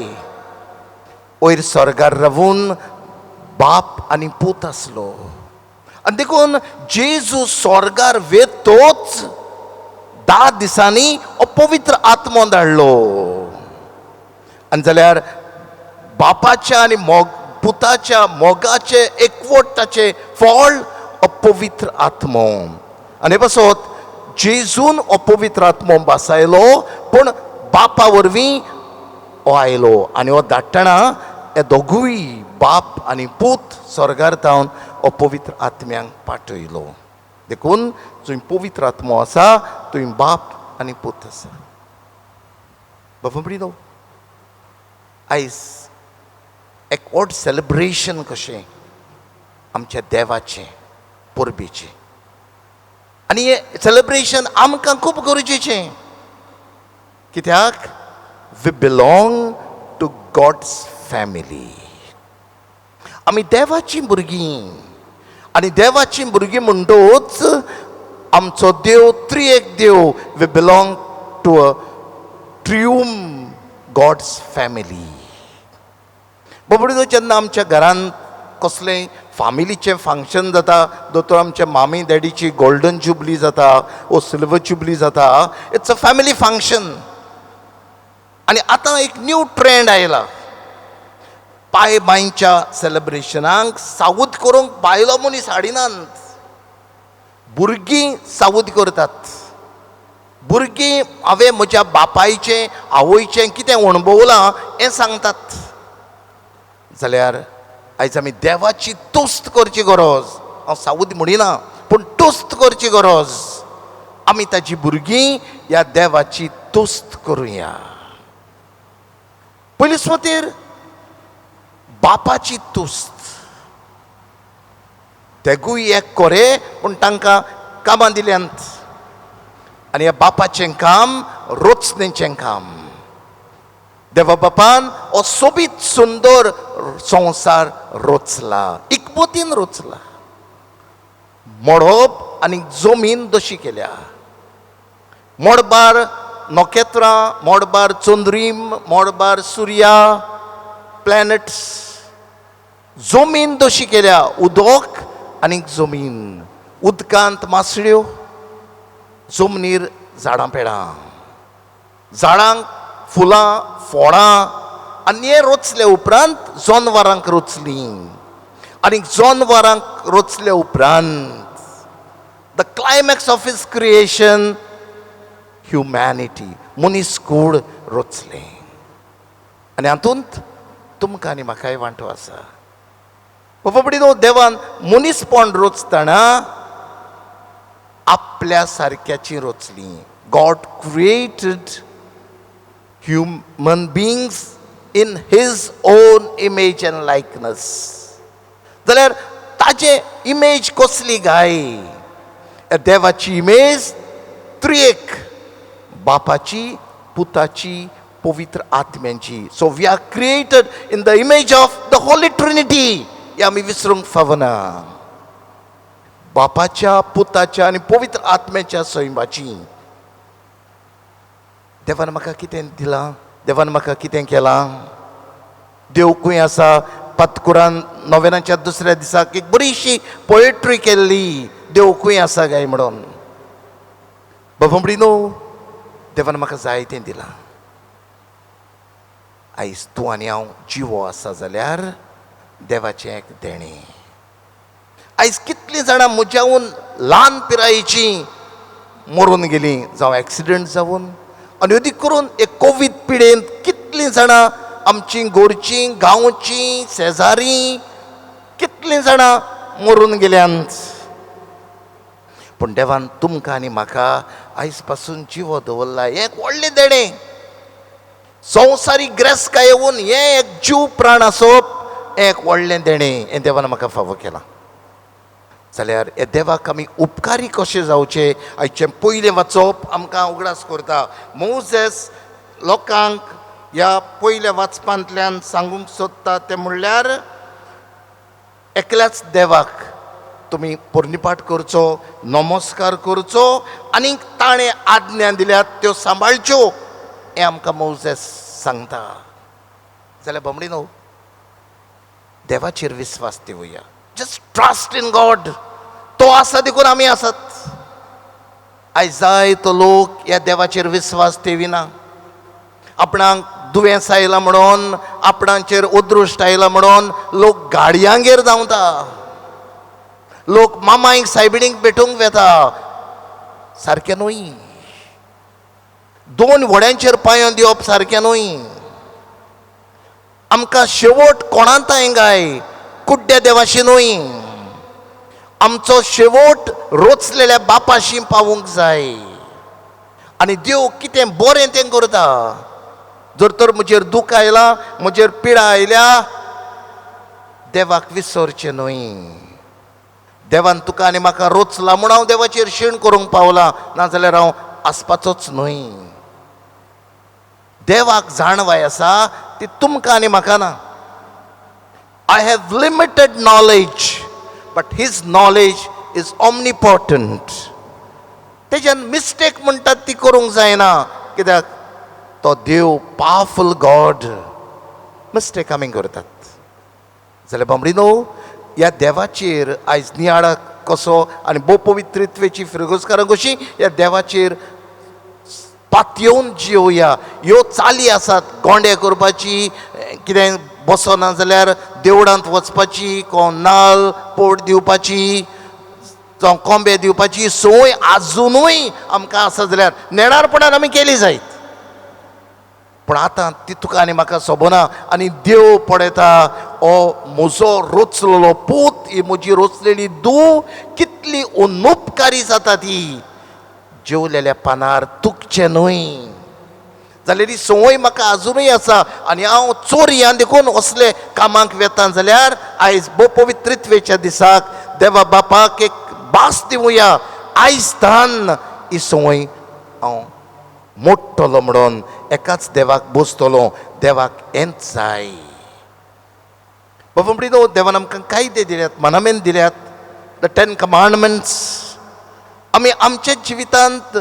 Speaker 2: वयर स्वर्गार रावून बाप आनी पूत आसलो. आनी देखून जेजू स्वर्गार वेतोच 10 दिसांनी हो पवित्र आत्मो धाडलो. आनी जाल्यार बापाच्या आनी पुताच्या मोगाचे एकवटाचे फळ हो पवित्र आत्मो. आनी पासत जेजून हो पवित्र आत्मो बसायलो, पूण बापा वरवीं हो आयलो आनी हो धाडटना हे दोगूय बाप आनी पूत स्वर्गार तावन हो पवित्र आत्म्यांक पाठयलो. देखून जंय पवित्र आत्मो आसा थंय बाप आनी पूत आसा. बाबा म्हणिनो आयज एक व्हड सेलिब्रेशन कशें आमच्या देवाचें परबेचें. आनी हें सेलिब्रेशन आमकां खूब गरजेचें. कित्याक we belong to God's family. आमी देवाचीं भुरगीं आनी देवाचीं भुरगीं म्हणटूच आमचो देव त्रिएक देव. We belong to a triune God's family. बाबडीनो जेन्ना आमच्या घरांत कसलेंय फामिलीचें फंक्शन जाता, दोतोर आमच्या मामी डॅडीची गोल्डन जुबली जाता वो सिल्वर जुबली जाता, इट्स अ फॅमिली फंक्शन. आनी आतां एक न्यू ट्रेंड आयला. पाय बायच्या सेलिब्रेशनाक सावूत करूंक बायलो मनीस हाडिनात, भुरगीं सावूत करतात. भुरगीं हांवें म्हज्या बापायचें आवयचें कितें अणभवलां हें सांगतात. जाल्यार आयज आमी देवाची तुस्त करची गरज. हांव सावूत म्हणिना, पूण तुस्त करची गरज. आमी ताची भुरगीं ह्या देवाची तुस्त करुया. पयले सुवातेर बापाची तुस्त. तेगूय एक कोरे पूण तांकां कामां दिल्यांत. आनी ह्या बापाचें काम रोचणेचें काम. देवा बापान हो सोबीत सुंदर संवसार रोचला, इकबोतीन रोचला. मोडप आनी जमीन दशी केल्या. मोडबार नोखेत्रां, मोडबार चंद्रीम, मोडबार सुर्या, प्लॅनेट्स. जमीन दशी केल्या, उदक आनी जमीन. उदकांत मासळ्यो, जमनीर झाडां पेडां. झाडांक फुलां फळां आनी हें रोचले उपरांत जनावरांक रोचलीं. आनी जनावरांक रोचले उपरांत the climax of his creation humanity, मनीसकूळ रोचलें. आनी हातूंत तुमकां आनी म्हाकाय वांटो आसा. बाबडीनो देवान मनीसपण रोचतना आपल्या सारक्याची रोचलीं. God created human beings in his own image and likeness. जाल्यार ताजे इमेज कसली गाय? देवाची इमेज त्रिएक, बापाची, पुताची, पवित्र आत्म्यांची. So we are created in the image of the Holy Trinity. हे आमी विसरूंक फावना. बापाच्या, पुताच्या आनी पवित्र आत्म्याच्या सैमाची. देवान म्हाका कितें दिलां? देवान म्हाका कितें केलां? देव खंय आसा? पातकुरान नोवेनाच्या दुसऱ्या दिसाक एक बरीशी पोएट्री केल्ली, देवकूय आसा काय म्हणून. बाबा देवान म्हाका जाय तें दिलां. आयज तूं आनी हांव जिवो आसा जाल्यार देवाचें एक देणें. आयज कितलीं जाणां म्हज्याहून ल्हान पिरायेचीं मरून गेलीं, जावं एक्सिडेंट जावन, आनी अदीक करून एक कोवीड पिडेंत कितलीं जाणां आमचीं गोरचीं, गांवचीं, शेजारी कितलीं जाणां मरून गेल्यांत. पूण देवान तुमकां आनी म्हाका आयज पासून जिवो दवरला. हें एक व्हडलें देणें. संवसारीक ग्रेस्का येवन हें एक जीव प्राण आसप हें एक व्हडलें देणें. हें देवान म्हाका फावो केलां. जाल्यार हे देवाक आमी उपकारी कशे जावचे हाचें पयलें वाचप आमकां उगडास करता. मोजेस लोकांक ह्या पयल्या वाचपांतल्यान सांगूंक सोदता तें म्हणल्यार एकल्याच देवाक तुमी पोरनिपाट करचो, नमस्कार करचो आनी ताणें आज्ञा दिल्यात त्यो सांबाळच्यो हें आमकां मोजेस सांगता. जाल्यार बामणीनो देवाचेर विस्वास दिवया. Just trust in God. तो आसा देखून आमी आसात. आयज जायतो लोक ह्या देवाचेर विस्वास ठेविना. आपणाक दुयेंस आयलां म्हणून, आपणाचेर अदृश्ट आयलां म्हणून लोक गाडयांगेर धांवता. लोक मामायक सायबिणीक भेटूंक वेता. सारकें न्हय. 2 व्हड्यांचेर पांयां दिवप सारकें न्हय. आमकां शेवट कोणांत गाय कुड्ड्या देवाशी न्हय. आमचो शेवट रोचलेल्या बापाशी पावूंक जाय. आनी देव कितें बरें तें करता. जर तर म्हजेर दूख आयलां, म्हजेर पिडा आयल्या, देवाक विसरचें न्हय. देवान तुका आनी म्हाका रोचला म्हूण हांव देवाचेर शीण करूंक पावलां, नाजाल्यार हांव आसपाचोच न्हय. देवाक जाणवाय आसा ती तुमकां आनी म्हाका ना. I have limited knowledge, but his knowledge is omnipotent. तेज्यान मिस्टेक म्हणटात ती करूंक जायना. कित्याक तो देव पावरफुल गॉड. मिस्टेक आमी करतात. जाल्यार बामणीनो ह्या देवाचेर आयज नियाळ कसो आनी भोव पवित्रित्वेची फिरगोजकारां कशी ह्या देवाचेर पातयेवन जिवया. ह्यो चाली आसात गोंडे करपाची, कितें बसना जाल्यार देवळांत वचपाची, कोण नाल्ल पोड दिवपाची, जावं कोंबे दिवपाची सोय आजुनूय आमकां आसा जाल्यार नेणारपणान आमी केली जायत. पूण आतां ती तुका आनी म्हाका सोबना. आनी देव पळयता हो म्हजो रोचलेलो पूत, ही म्हजी रोचलेली धूव कितली अनुपकारी जाता ती. जेवलेल्या पानार तुकचें न्हय. जाल्यार ही संवय म्हाका आजुनूय आसा. आनी हांव चोरयां देखून असले कामाक वेता जाल्यार आयज भोव पवित्रित्वेच्या दिसाक देवा बापाक एक भास दिवया. आयज तान ही संवय हांव मोडटलो म्हणून एकाच देवाक बसतलो. देवाक हेंच जाय. बाबा म्हणटा देवान आमकां कायदे दिल्यात, मनामेन दिल्यात, द 10 कमांडमेंट्स. आमी आमच्या जिवितांत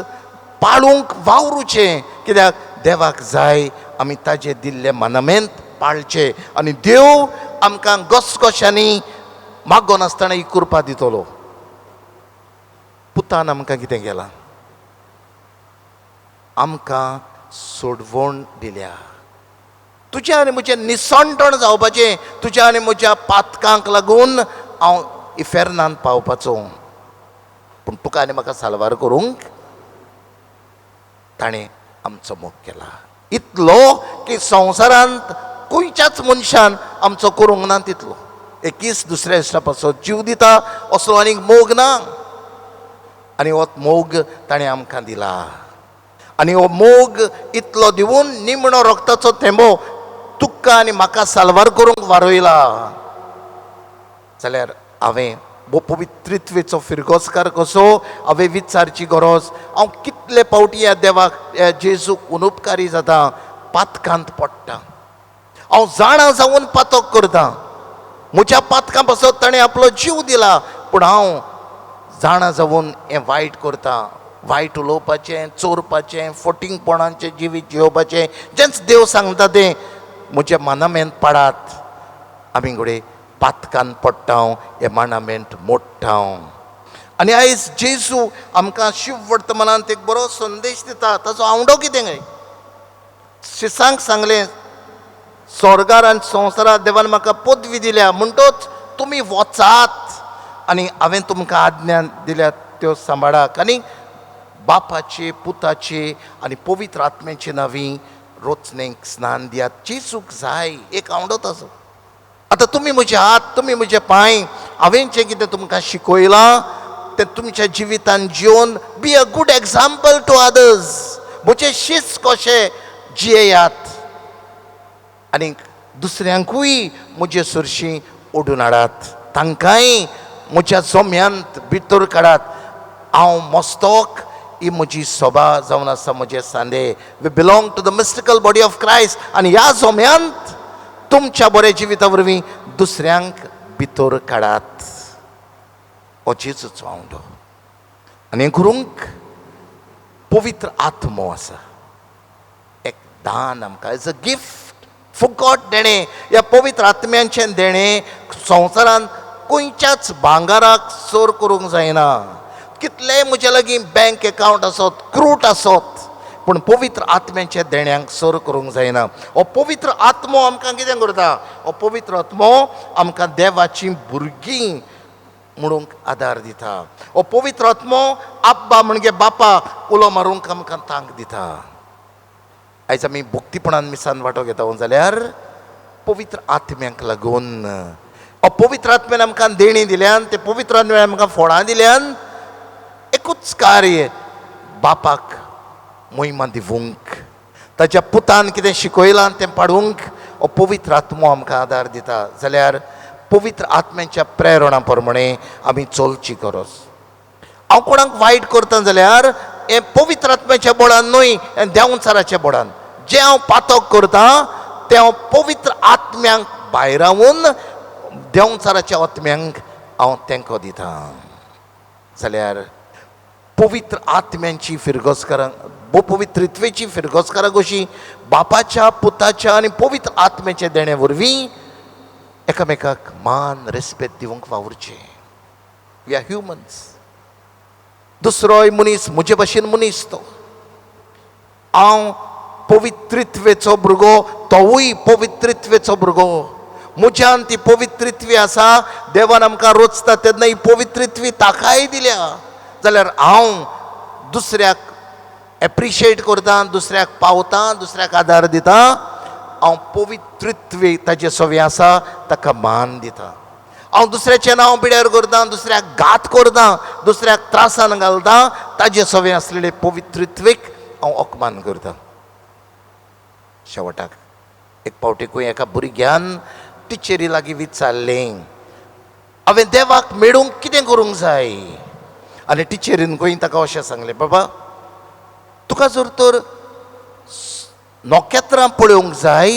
Speaker 2: पाळूंक वावरूचें. कित्याक देवाक जाय आमी ताजे दिल्ले मनामेंत पाळचे. आनी देव आमकां घसघश्यांनी मागो नासतना ही कृपा दितलो. पुतान आमकां कितें केलां? आमकां सोडवण दिल्या. तुज्या आनी म्हजें निसंटण जावपाचें. तुज्या आनी म्हज्या पातकांक लागून हांव इफेर्नांत पावपाचो. पूण तुका आनी म्हाका साल्वार करूंक ताणें आमचो मोग केला. इतलो की संवसारांत खंयच्याच मनशान आमचो करूंक ना तितलो. एकीच दुसऱ्या इश्टा पासत जीव दिता असलो आनीक मोग ना. आनी हो मोग ताणें आमकां दिला. आनी हो मोग इतलो दिवन निमणो रक्ताचो थेंबो तुका आनी म्हाका साल्वार करूंक वारयला. जाल्यार हांवें भोव पवित्रित्वेचो फिरगोजकार कसो हांवें विचारची गरज. हांव कितले फावटी ह्या देवाक ह्या जेजूक अनुपकारी जाता, पातकांत पडटा. हांव जाणा जावन पातक करता. म्हज्या पातकां पासत ताणें आपलो जीव दिला. पूण हांव जाणा जावन हें वायट करता. वायट उलोवपाचें, चोरपाचें, फटींगपणाचें जिवीत जियोवपाचें जेंच देव सांगता तें म्हज्या मनामेंत पाडात. आमी घोडे पातकान पडटा हे मांडामेंट मोडटा आनी आयज जेजू आमकां शिव वर्तमानांत एक बरो संदेश दिता ताचो आवडो कितें काय शिसांक सांगलें स्वर्गार आनी संवसारांत देवान म्हाका पदवी दिल्या म्हणटच तुमी वचात आनी हांवें तुमकां आज्ञा दिल्या त्यो सांबाळाक आनी बापाचे पुताचे आनी पवित्र आत्म्याचे नांवी रोचणेक स्नान दियात जेजूक जाय एक आवडो ताचो आतां तुमी म्हजे हात तुमी म्हजे पांय हांवें जें कितें तुमकां शिकयलां तें तुमच्या जिवितांत जिवन be a good example to others म्हजें शिस्त कशें जियेयात आनी दुसऱ्यांकूय म्हजे सरशीं ओडून हाडात तांकांय म्हज्या जोम्यांत भितर काडात हांव मस्तक ही म्हजी सोबा जावन आसा म्हजे सांदे we belong to the mystical body of Christ आनी ह्या जोम्यांत तुमच्या बऱ्या जिविता वरवीं दुसऱ्यांक भितर काडात हो जेजूचो आवडो आनी हें करूंक पवित्र आत्मो आसा एक दान आमकां एज अ गिफ्ट फुकट देणें ह्या पवित्र आत्म्यांचें देणें संवसारांत खंयच्याच भांगाराक सर करूंक जायना कितलेय म्हजे लागीं बँक अकावंट आसत क्रूट आसत पूण पवित्र आत्म्याच्या देण्यांक सर करूंक जायना हो पवित्र आत्मो आमकां कितें करता हो पवित्र आत्मो आमकां देवाची भुरगीं म्हणूंक आदार दिता हो पवित्र आत्मो आब्बा म्हणजे बापा उलो मारूंक आमकां तांक दिता आयज आमी भक्तीपणान मिसान वांटो घेता जाल्यार पवित्र आत्म्याक लागून हो पवित्र आत्म्यान आमकां देणी दिल्यान ते पवित्र आत्म्यान आमकां फळां दिल्यान एकूच कार्य बापाक महिमा दिवूंक ताच्या पुतान कितें शिकयलां तें पाडूंक हो पवित्र आत्मो आमकां आदार दिता जाल्यार पवित्र आत्म्याच्या प्रेरणा प्रमाणे आमी चलची गरज हांव कोणाक वायट करता जाल्यार हें पवित्र आत्म्याच्या बळान न्हय हें देंवचाराच्या बळान जें हांव पातक करता तें हांव पवित्र आत्म्यांक भायर रावून देंवचाराच्या आत्म्यांक हांव तेंको दितां जाल्यार पवित्र आत्म्यांची फिरगोसकारांक पवित्रित्वेची फिरगोसकारां कशी बापाच्या पुताच्या आनी पवित्र आत्म्याच्या देण्या वरवीं एकामेकाक मान रेस्पेक्ट दिवंक वावरचें वी आर ह्युमन्स दुसरोय मनीस म्हजे भाशेन मनीस तो हांव पवित्रित्वेचो भुरगो तोवूय पवित्रित्वेचो भुरगो म्हज्यान ती पवित्रित्वी आसा देवान आमकां रोचता तेन्ना ही पवित्रित्वी ताकाय दिल्या जाल्यार हांव दुसऱ्याक एप्रिशिएट करता दुसऱ्याक पावता दुसऱ्याक आदार दिता हांव पवित्रित्वे ताजे सवे आसा ताका मान दिता हांव दुसऱ्याचें नांव पिड्यार करता दुसऱ्याक घात करता दुसऱ्याक त्रासान घालता ताजे सवे आसलेले पवित्रित्वेक हांव अपमान करता शेवटाक एक पावटीकूय एका भुरग्यान टिचेरी लागीं विचारलें हांवें देवाक मेळूंक कितें करूंक जाय आनी टिचेरीन खंय ताका अशें सांगलें बाबा तुका जर तर नोखेत्रां पळोवंक जाय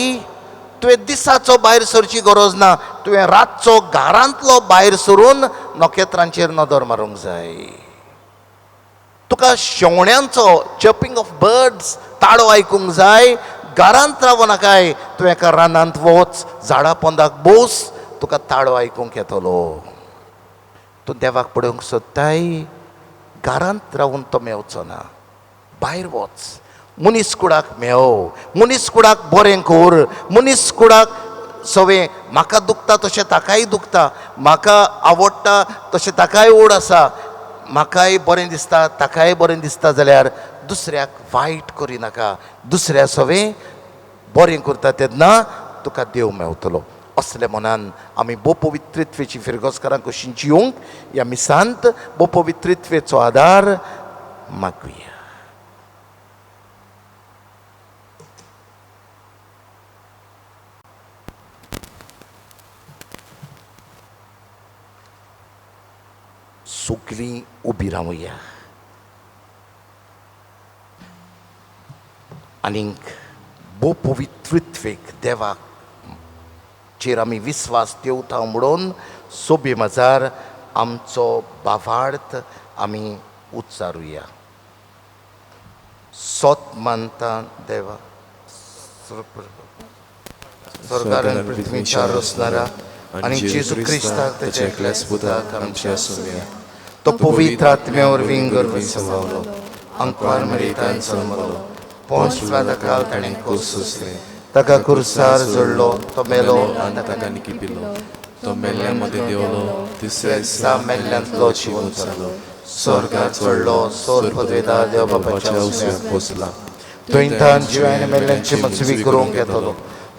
Speaker 2: तुवें दिसाचो भायर सरची गरज ना तुवें रातचो घरांतलो भायर सरून नोखेत्रांचेर नदर मारूंक जाय तुका शेवण्यांचो जंपिंग ऑफ बर्ड्स ताळो आयकूंक जाय घरांत रावूं नाकाय तूं एका रानांत वच झाडां पोंदाक बोस तुका ताळो आयकूंक येतलो तूं देवाक पळोवंक सोदताय घरांत रावून तो मेवचो ना भायर वच मनीस कुडाक मेव मनीस कुडाक बरें कर मनीस कुडाक सवें म्हाका दुखता तशें ताकाय दुखता म्हाका आवडटा तशें ताकाय ओड आसा म्हाकाय बरें दिसता ताकाय बरें दिसता जाल्यार दुसऱ्याक वायट करिनाका दुसऱ्या सवें बरें करता तेन्ना तुका देव मेवतलो असल्या मनान आमी बो पवित्रित्वेची फिरगोसकारां कशीं जिवंक ह्या मिसांत बो पवित्रित्वेचो आदार मागुया सगळीं उबी रावया आनीक बो पवित्रित्वेक देवाक चेर आमी विस्वास देवता म्हणून सोबे मजार आमचो बावार्थ आमी उच्चारुया सोत मानता देवा
Speaker 1: स्वर्गान पृथ्वीच्या रचणारा आणि जेजू क्रिस्ताक त्याच्या एकल्याच पुताक आमच्या सुम्या तो पवित्र आत्म्या वरवीं गर्भ संभावलो अंकवार मरितान जल्मलो पोंच वादकाल ताणें कोस सोंसलें ताका कुर्सार जोडलो तो मेलो आनी ताका निकिपिलो तो मेल्ल्या मध्ये देवलो तिसऱ्या दिसा मेल्ल्यांतलो जिवंत जालो स्वर्गात चडलो सोर पदवेदार देव बापाच्या उजव्याक पोसला थंयतान जिवांनी मेल्ल्यांची मजवी करूंक येतलो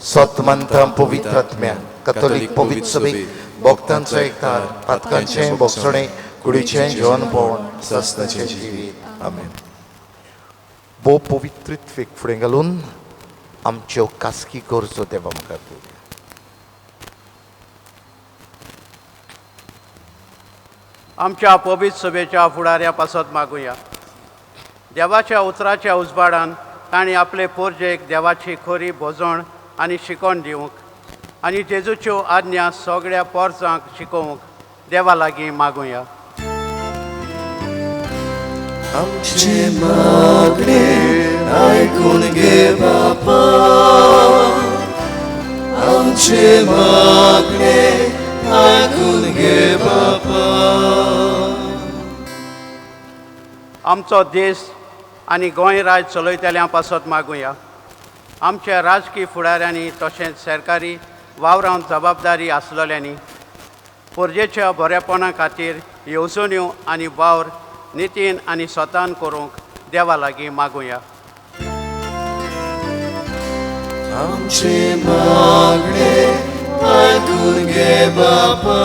Speaker 1: सतमंतां पवित्र आत्म्या कॅथोलीक पवित्र सभेक भक्तांचो एकठार पातकांचें भोगसणें कुडीचें जेवण पळोवन सस्ताचें जिवीत आमेन. भोव पवित्रीत्वेक फुडें घालून आमच्यो कासकी गरजो देवा मुखार दवरुया.
Speaker 6: आमच्या पवित्र सभेच्या फुडाऱ्या पासत मागुया. देवाच्या उतराच्या उजवाडान तांणी आपले पोरजेक देवाची खरी भोजण आनी शिकवण दिवंक आनी जेजूच्यो आज्ञा सगळ्या पोरजांक शिकोवंक देवा लागीं मागुया.
Speaker 1: आमचे मागणे ऐकून घे बापा आमचे मागणे ऐकून घे बापा.
Speaker 6: आमचो देश आनी गोंय राज चलयतल्यां पासत मागुया. आमच्या राजकीय फुडाऱ्यांनी तशेंच सरकारी वावरांत जबाबदारी आसलेल्यांनी पोरजेच्या बरेपणा खातीर येवजण्यो आनी वावर नितीन आनी स्वतान करूंक देवा लागीं मागुया.
Speaker 1: आमचे मागणे ऐकून घे बापा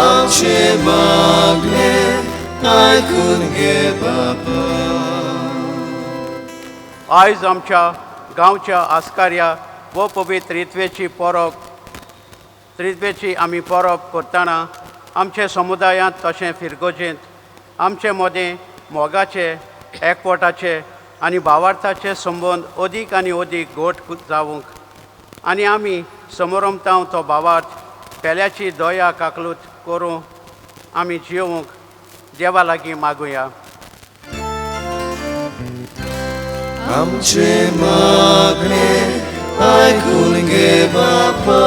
Speaker 1: आमचे मागणे ऐकून घे बापा.
Speaker 6: आयज आमच्या गांवच्या आस्कार्या व पवित्र रित्वेची आमी परब करतना आमचे समुदायांत तशें फिरगोजेंत आमचे मदें मोगाचे एकवटाचे आनी भावार्थाचे संबंद अदीक आनी अदीक घट जावंक आनी आमी समरमतांव तो भावार्थ पेल्याची दया काकलूत करूं आमी जियोवंक देवा लागीं मागुया.
Speaker 1: आमचे मागणे ऐकून घे बापा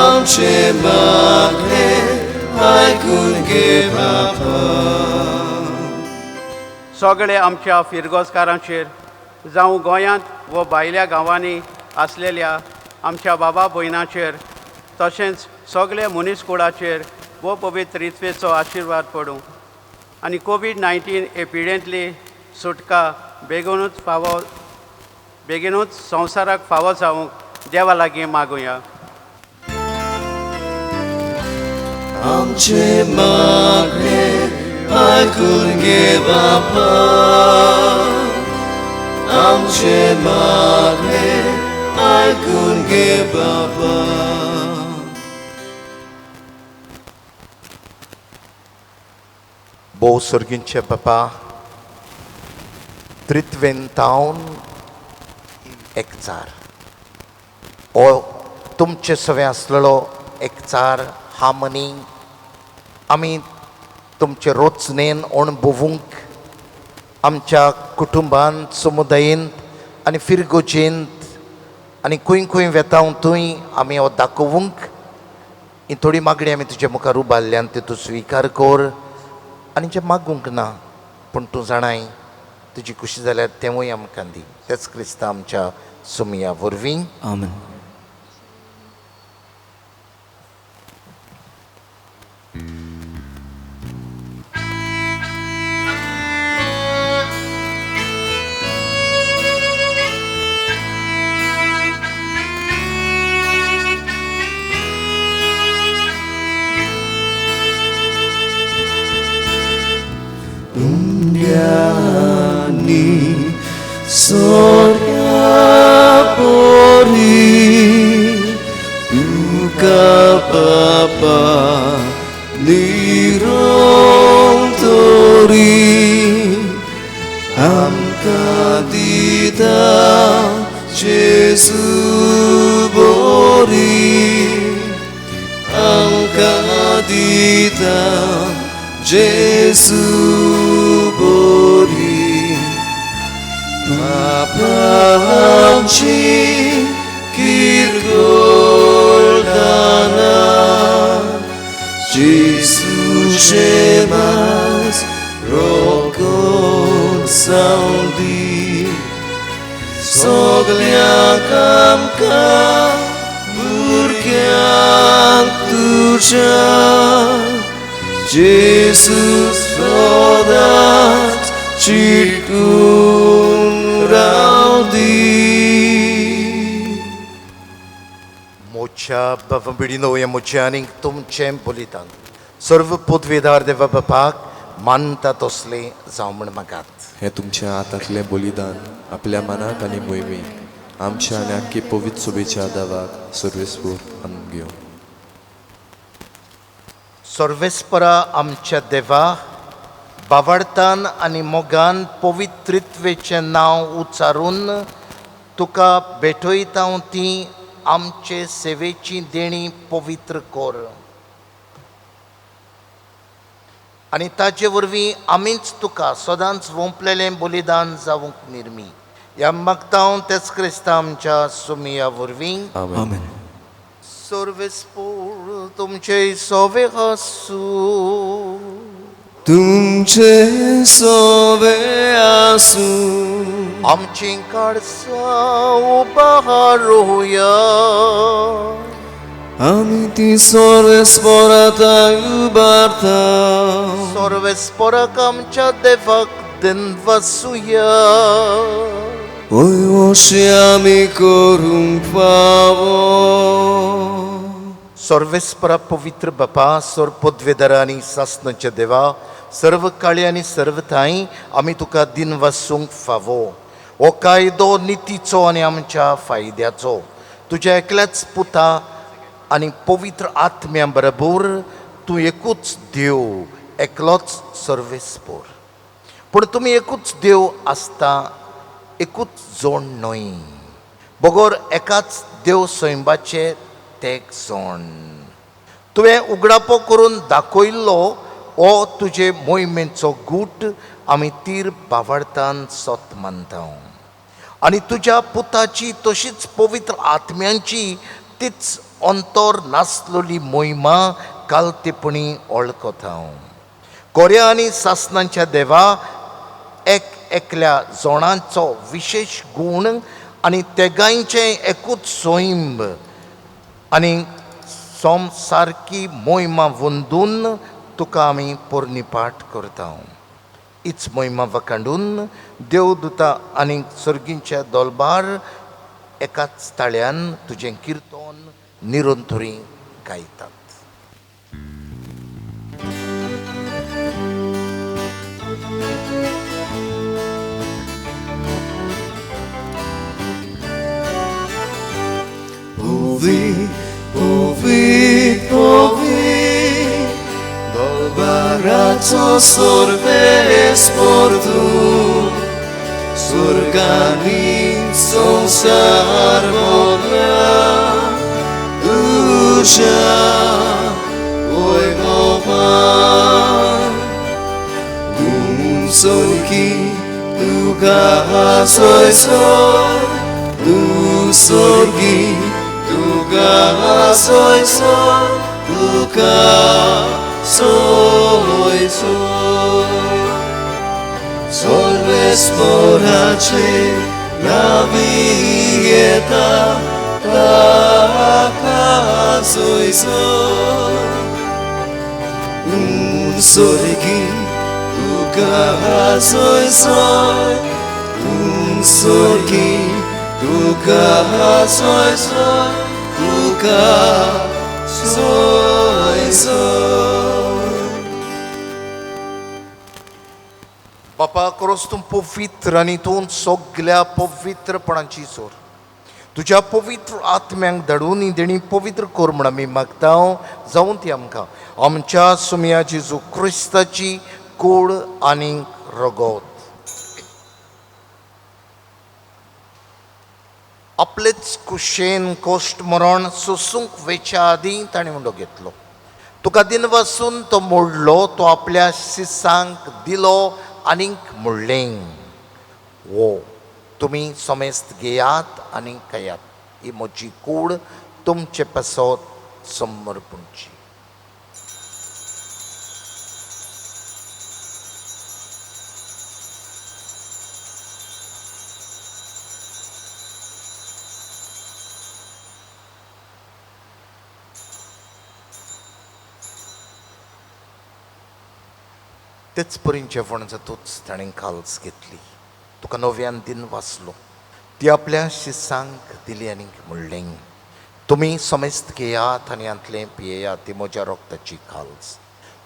Speaker 1: आमचे मागणे ऐकून घे बापा.
Speaker 6: सगळे आमच्या फिरगोजकारांचेर जावं गोंयांत व भायल्या गांवांनी आसलेल्या आमच्या बाबा भयणांचेर तशेंच सगळे मनीसकुळाचेर व पवित्र रित्वेचो आशिर्वाद पडूं आनी कोवीड-19 एपिडेंतली सुटका बेगीनूच संवसाराक फावो जावंक देवा लागीं मागुया.
Speaker 1: आमचे मागणे ऐकून घे बापा आमचे मागणे ऐकून घे बापा.
Speaker 2: भोव सर्गींचे बापा त्रित्वेन तावन एकचार हो तुमचे सवे आसलेलो एकचार हार्मनी आमी तुमचे रोचणेन अणभवूंक आमच्या कुटुंबांत समुदायेंत आनी फिरगोजेंत आनी खंय खंय वेताव थंय आमी हो दाखोवंक ही थोडी मागणी आमी तुजे मुखार उबारल्यान ती तूं स्विकार कर आनी जे मागूंक ना पूण तूं जाणाय तुजी खुशी जाल्यार तेवूय आमकां दी. तेच क्रिस्तांव आमच्या सुमया वरवीं
Speaker 1: आमेन. Soria pori Duka papa Lirong tori Amka dita Jesu bori Amka dita Jesu bori Papa
Speaker 3: आमकां भुरग्यांक तुज्या जेजू सदांच चिंतून रावदी.
Speaker 2: मोच्या बाबा हे मोचे आनीक तुमचें बलिदान सर्व पदवेदार देवा बापाक मानता तसले जावं म्हण मागात.
Speaker 7: हे तुमच्या हातांतलें बलिदान आपल्या मनाक आनी मोहिमेक आमच्या आनी आख्खे पवित्र सोबेच्या देवाक सर्वेस्पूर आनंद घेवं.
Speaker 2: सर्वेस्परा आमच्या देवा, बावडतान आनी मोगान पवित्रित्वेचें नांव उच्चारून तुका भेटयता ती आमचे सेवेची देणी पवित्र कोर आनी ताचे वरवीं आमीच तुका सदांच वोंपलेलें बलिदान जावंक निर्मी. ह्या मागता तेच क्रिस्ता आमच्या सुमिया वरवीं.
Speaker 7: आमेन.
Speaker 2: सर्वेस्पूर तुमचे सोवे आसूं.
Speaker 3: तुमचे सोवे आसूं.
Speaker 2: आमची काळजां उबारूया.
Speaker 3: आमी ती सर्वेस्पराता उबारता.
Speaker 2: सर्वेस्पराक आमच्या देवाक दिनवासुया.
Speaker 3: ओय अशें आमी करूंक फावो.
Speaker 2: सर्वेस्परा पवित्र बापा, सर्व पदवेदारा आनी सासणाच्या देवा, सर्व काळी आनी सर्व थाय आमी तुका दिन वासूंक फावो. हो कायदो नितीचो आनी आमच्या फायद्याचो तुज्या एकल्याच पुता आनी पवित्र आत्म्या बरोबर तूं एकूच देव, एकलोच सर्वेस्पोर. पूण तुमी एकूच देव आसता, एकूच जोड न्हय. बगोर एकाच देव सैबाचे तेग जोड. तुवें उगडापो करून दाखयल्लो हो तुजे मोहिमेचो गूट आमी तीर बावडतान सोत मानता. आनी तुज्या पुताची तशीच पवित्र आत्म्यांची तीच अंतर नासलोली मोहिमा कालतेपणी वळखता. कोऱ्या आनी सासणांच्या देवा, एक एकल्या जोडांचो विशेश गूण आनी तेगांयचें एकूच सोयंब आनी सोम सारकी मोहिमा वंदून तुका आमी पोरनिपाट करता. हीच मोहिमा वखांडून देवदूता आनी सर्गींच्या दोलबार एकाच ताळ्यान तुजें किर्तन निरंतरी गायतात.
Speaker 3: Povit, povit, povit, dolbaraco sorvespor tu, surganin sonsar Boga, dusza, oj mowa, sorki, tuga soy soy, tu sorgi, tuga soy soy, tuga soy soy. Solves porace la vieta, taka soy soy. Sorgi, tuga soy soy, sorgi, tuga soy soy, tuga soy soy.
Speaker 2: बापा, खरोच तूं पवित्र आनी तूं सगळ्या पवित्रपणाची सोर. तुज्या पवित्र आत्म्यांक धाडून ही देणी पवित्र कोर म्हण आमी मागता. जावं ती आमकां आमच्या सुमया जेजू क्रिस्ताची कूड आनी रगत. आपलेच कुशेन कोश्ट मरण सोसूंक वेच्या आदीं ताणें उंडो घेतलो. तुका दिन वासून तो मोडलो, तो आपल्या शिसांक दिलो आनीक मोडलें. वो तुमी समेस्त घेयात आनी खायात. ही म्हजी कूड तुमचे पासत समर्पणची. तेच परीन जेवण जातूच ताणें खालस घेतली. तुका नव्यान दिन वाचलो. ती आपल्या शिसांक दिली आनी म्हणलें, तुमी समेस्त घेयात आनी हांतलें पियेयात, ती म्हज्या रोगताची खालस.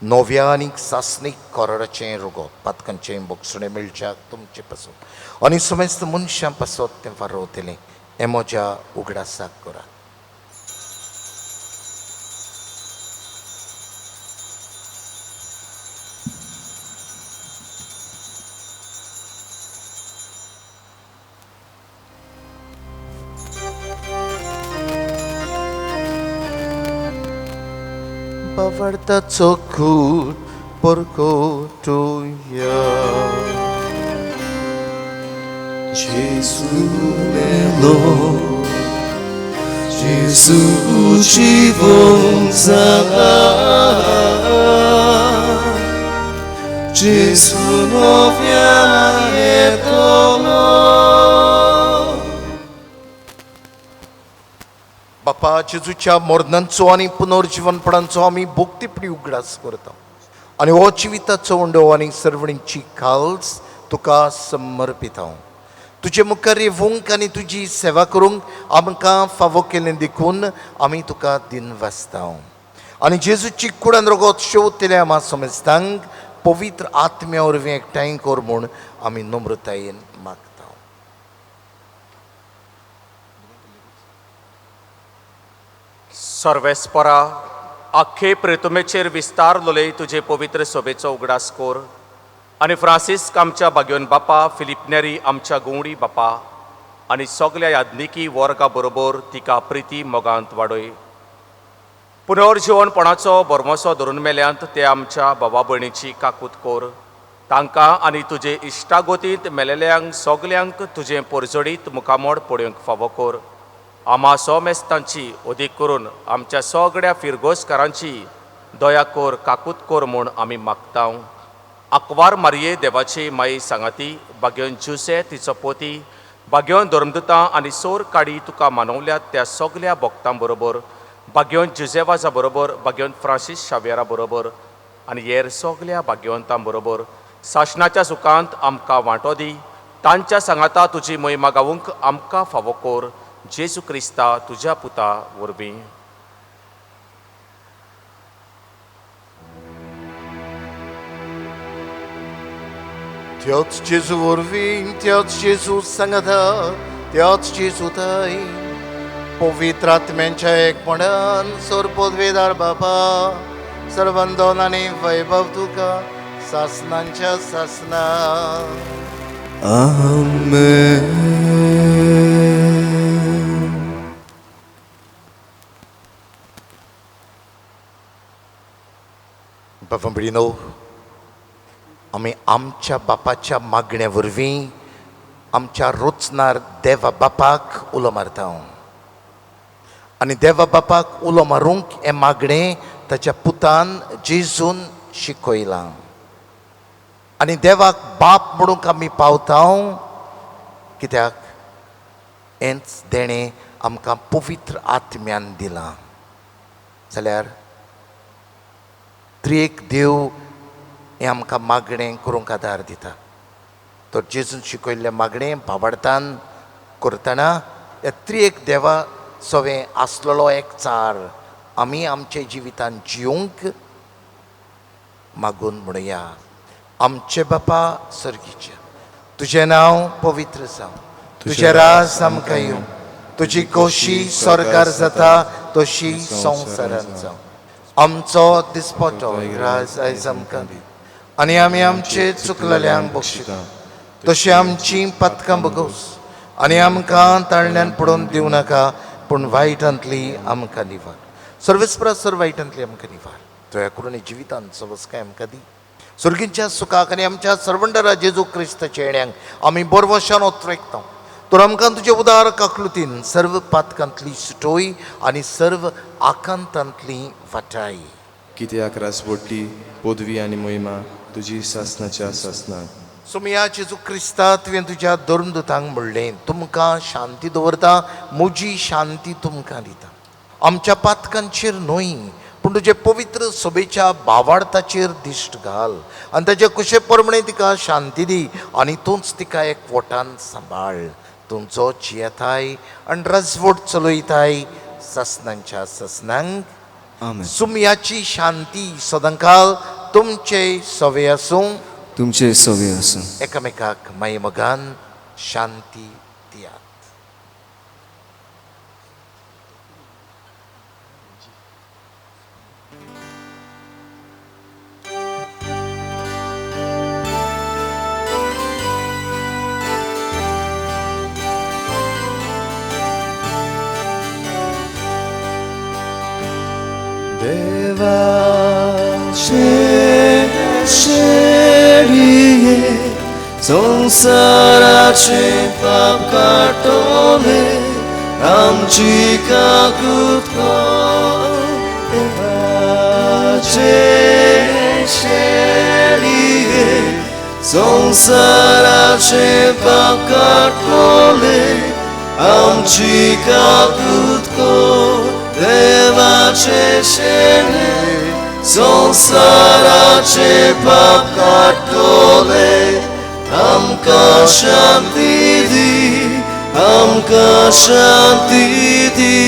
Speaker 2: नव्या आनी सासणीक कोराचें रगत पातकांचें बोगसणें मेळच्याक तुमचे पासत आनी समेस्त मनशां पासत तें वारोवतलें. हें म्हज्या उगडासाक करात. Bawartaco kut porkotuja.
Speaker 7: Gesù melo, Gesù ucciso Gesù novia e dono.
Speaker 2: बापा जेजूच्या मरणांचो आनी पुनर्जीवनपणांचो आमी भोगतेपडी उगडास करता आनी हो जिविताचो उंडो आनी सर्वणीची खालस तुका समर्पिता. तुजे मुखार येवंक आनी तुजी सेवा करूंक आमकां फावो केलें देखून आमी तुका दिन वाचता. आनी जेजूची कुडान रगत शेवतले आम्हा समेस्तांक पवित्र आत्म्या वरवीं एकठांय कर म्हूण आमी नम्रतायेन मागता.
Speaker 5: सर्वेस्परा आख्खे प्रेतुमेचेर विस्तारलोले तुजे पवित्र सभेचो उगडास कोर आनी फ्रांसीस आमच्या बागयोन बापा, फिलिप नेरी आमच्या गवंडी बापा आनी सगल्या याज्ञिकी वर्गा बरोबर तिका प्रिती मोगांत वाडय. पुनर्जीवनपणाचो बरमोसो धरून मेल्यांत ते आमच्या भावा भयणीची काकूत कोर. तांकां आनी तुजे इश्टागोतींत मेलेल्यांक सगल्यांक तुजें परजडीत मुखामोड पळोवंक फावो कोर. आम्हा सोमेस्तांची ओदीक करून आमच्या सगळ्या फिरगोसकारांची दया कोर, काकूत कोर म्हूण आमी मागता. आंकवार मारये देवाची माई सांगाती, बागयोन जुसे तिचो पोती, बागयोन धर्मदुतां आनी सोर काडी तुका मानवल्यात त्या सगल्या भक्तां बरोबर, बागयोन जुजेवाजा बरोबर, बागयोन फ्रांसीस शावेरा बरोबर आनी हेर सगल्या भाग्यवंतां बरोबर शासनाच्या सुखांत आमकां वांटो दी. तांच्या सांगाता तुजी महिमा गावूंक आमकां फावो कोर. जेजू क्रिस्ता तुज्या पुता वरवीं.
Speaker 2: त्याच जेजू वरवीं, त्याच जेजू सांगाता, त्याच जेजू थंय पवित्र आत्म्यांच्या एकपणान सोर पदवेदार बापा, सर्वंदोन आनी वैभव तुका सासनांच्या सासना. बाबा भयणीनो, आमी आमच्या बापाच्या मागण्या वरवीं आमच्या रोचनार देवा बापाक उलो मारता. आनी देवा बापाक उलो मारूंक हें मागणें ताच्या पुतान जेजून शिकयलां. आनी देवाक बाप म्हणूंक आमी पावता कित्याक हेंच देणें आमकां पवित्र आत्म्यान दिलां. जाल्यार त्रिएक देव हें आमकां मागणें करूंक आदार दिता. तर जेजून शिकयल्लें मागणें भावार्थान करतना ह्या त्रिएक देवा सवें आसलेलो एक चार आमी आमचे जिवितान जिवंक मागून म्हणुया. आमचे बापा सर्गीचे, तुजें नांव पवित्र जावं, तुजें राज आमकां येवं, तुजी खोशी स्वर्गार जाता तशी संवसारांत जावं. आमचो दिसपटो राज आयज आमकां दी आनी आमी आमचे चुकलेल्यांक बक्षिता तशी आमची पथकां बगोस आनी आमकां ताळण्यान पडोवन दिवं नाका, पूण वायटांतली आमकां निवार. सर्वेस्परा सर वायटांतली आमकां निवार. दया करून जिवितांत सवस्काय आमकां दी. सुर्गीच्या सुखाक आनी आमच्या सर्वंडरा जेजू क्रिस्ताच्या येण्याक आमी बरवशान ओतरेकता. तर आमकां तुजे उदार काकलुतीन सर्व पातकांतली सुटोय आनी सर्व आकांतांतली वाटाय.
Speaker 7: कित्याक रासबोटी पदवी आनी महिमा तुजी सासनाच्या सासनाक.
Speaker 2: सुमया जेजू क्रिस्ता तुवें तुज्या धर्मदुतांक म्हणलें, तुमकां शांती दवरता, म्हजी शांती तुमकां दिता. आमच्या पातकांचेर न्हय पूण तुजे पवित्र सोबेच्या भावार्थाचेर दिश्ट घाल आनी ताचे कुशे परमणे तिका शांती दी आनी तूंच तिका एकवटान सांबाळ. तुमचोच येताय आनी रजवट चलयताय ससनांच्या ससनांक.
Speaker 8: आमेन.
Speaker 2: सुमयाची शांती सदांकाल तुमचे सवे आसूं.
Speaker 8: तुमचे सवे आसूं.
Speaker 2: एकामेकाक माई मोगान शांती दियात.
Speaker 8: देवाचे शेळिये संसाराचे पाप काटोले आमची काकूत देवाचे शेळिये संसाराचे पाप काटोले आमची काकूत देवाचे शेळे संसाराचे पाप काटोले आमकां शांती दी, आमकां शांती दी.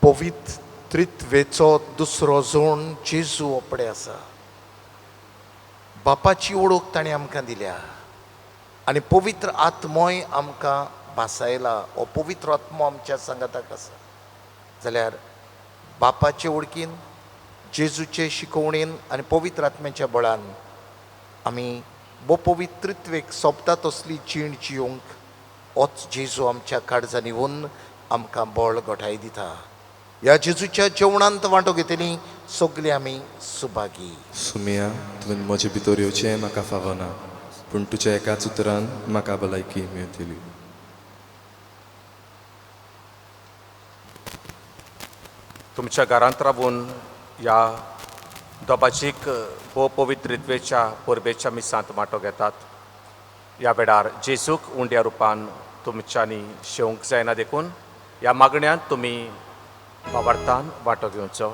Speaker 2: पवित्रित्वेचो दुसरो जोण जेजू ओपडे आसा. बापाची ओळख ताणें आमकां दिल्या आनी पवित्र आत्मोय आमकां भासायला. हो पवित्र आत्मो आमच्या सांगाताक आसा जाल्यार बापाचे ओळखीन जेजूचे शिकवणेन आनी पवित्र आत्म्याच्या बळान आमी बो पवित्रित्वेक सोबता तसली जीण जियोंक होच जेजू आमच्या काळजांनी येवन आमकां बळ घोटाय दिता. ह्या जेजूच्या जेवणांत वांटो घेतली सगळीं आमी सुभागी.
Speaker 7: सुमिया तुवें म्हजे भितर येवचें म्हाका फावना पूण तुज्या एकाच उतरान म्हाका भलायकी मेळटली.
Speaker 5: तुमच्या घरांत रावून ह्या दोबाजीक भोव पवित्रित्वेच्या परबेच्या मिसांत वांटो घेतात. ह्या वेळार जेजूक उंड्या रुपान तुमच्यांनी शेवंक जायना देखून ह्या मागण्यांत तुमी भावार्थान वांटो घेवचो.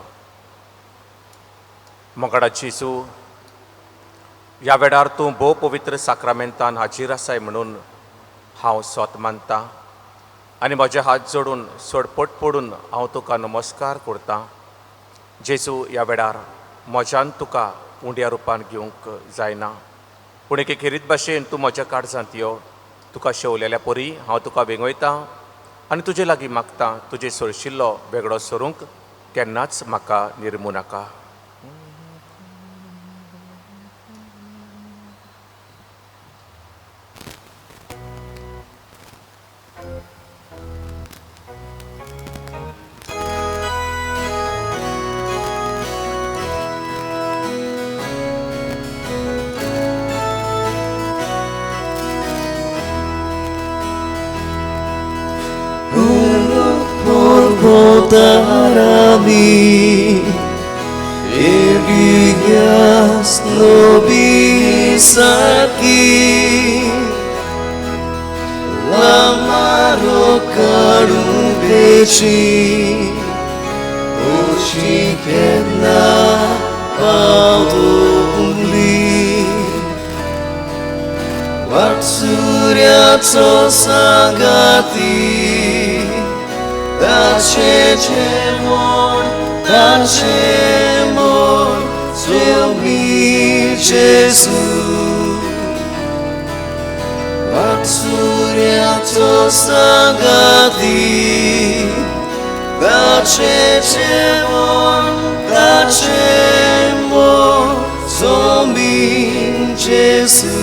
Speaker 5: मोगाडा जेजू, ह्या वेळार तूं भोव पवित्र साक्रामेंतान हाजीर आसाय म्हणून हांव सोत मानतां आनी म्हजे हात जोडून सोडपट पडून हांव तुका नमस्कार करतां. जेजू, ह्या वेळार म्हज्यान तुका उंड्या रुपान घेवंक जायना पूण एके खेरीत भाशेन तूं म्हज्या काळजांत यो. तुका शेवलेल्या परी हांव तुका वेंगयतां आनी तुजे लागीं मागतां तुजे सोडशिल्लो वेगळो सरूंक केन्नाच म्हाका निर्मू नाका.
Speaker 8: Darami Ergias Nobisaki Lamaro Karubeci Oshikena Paudumli Watsuryaco Sangati Dacemon, Ziomi Gesù Vatsuriato Sangati Dacemon, Ziomi Gesù.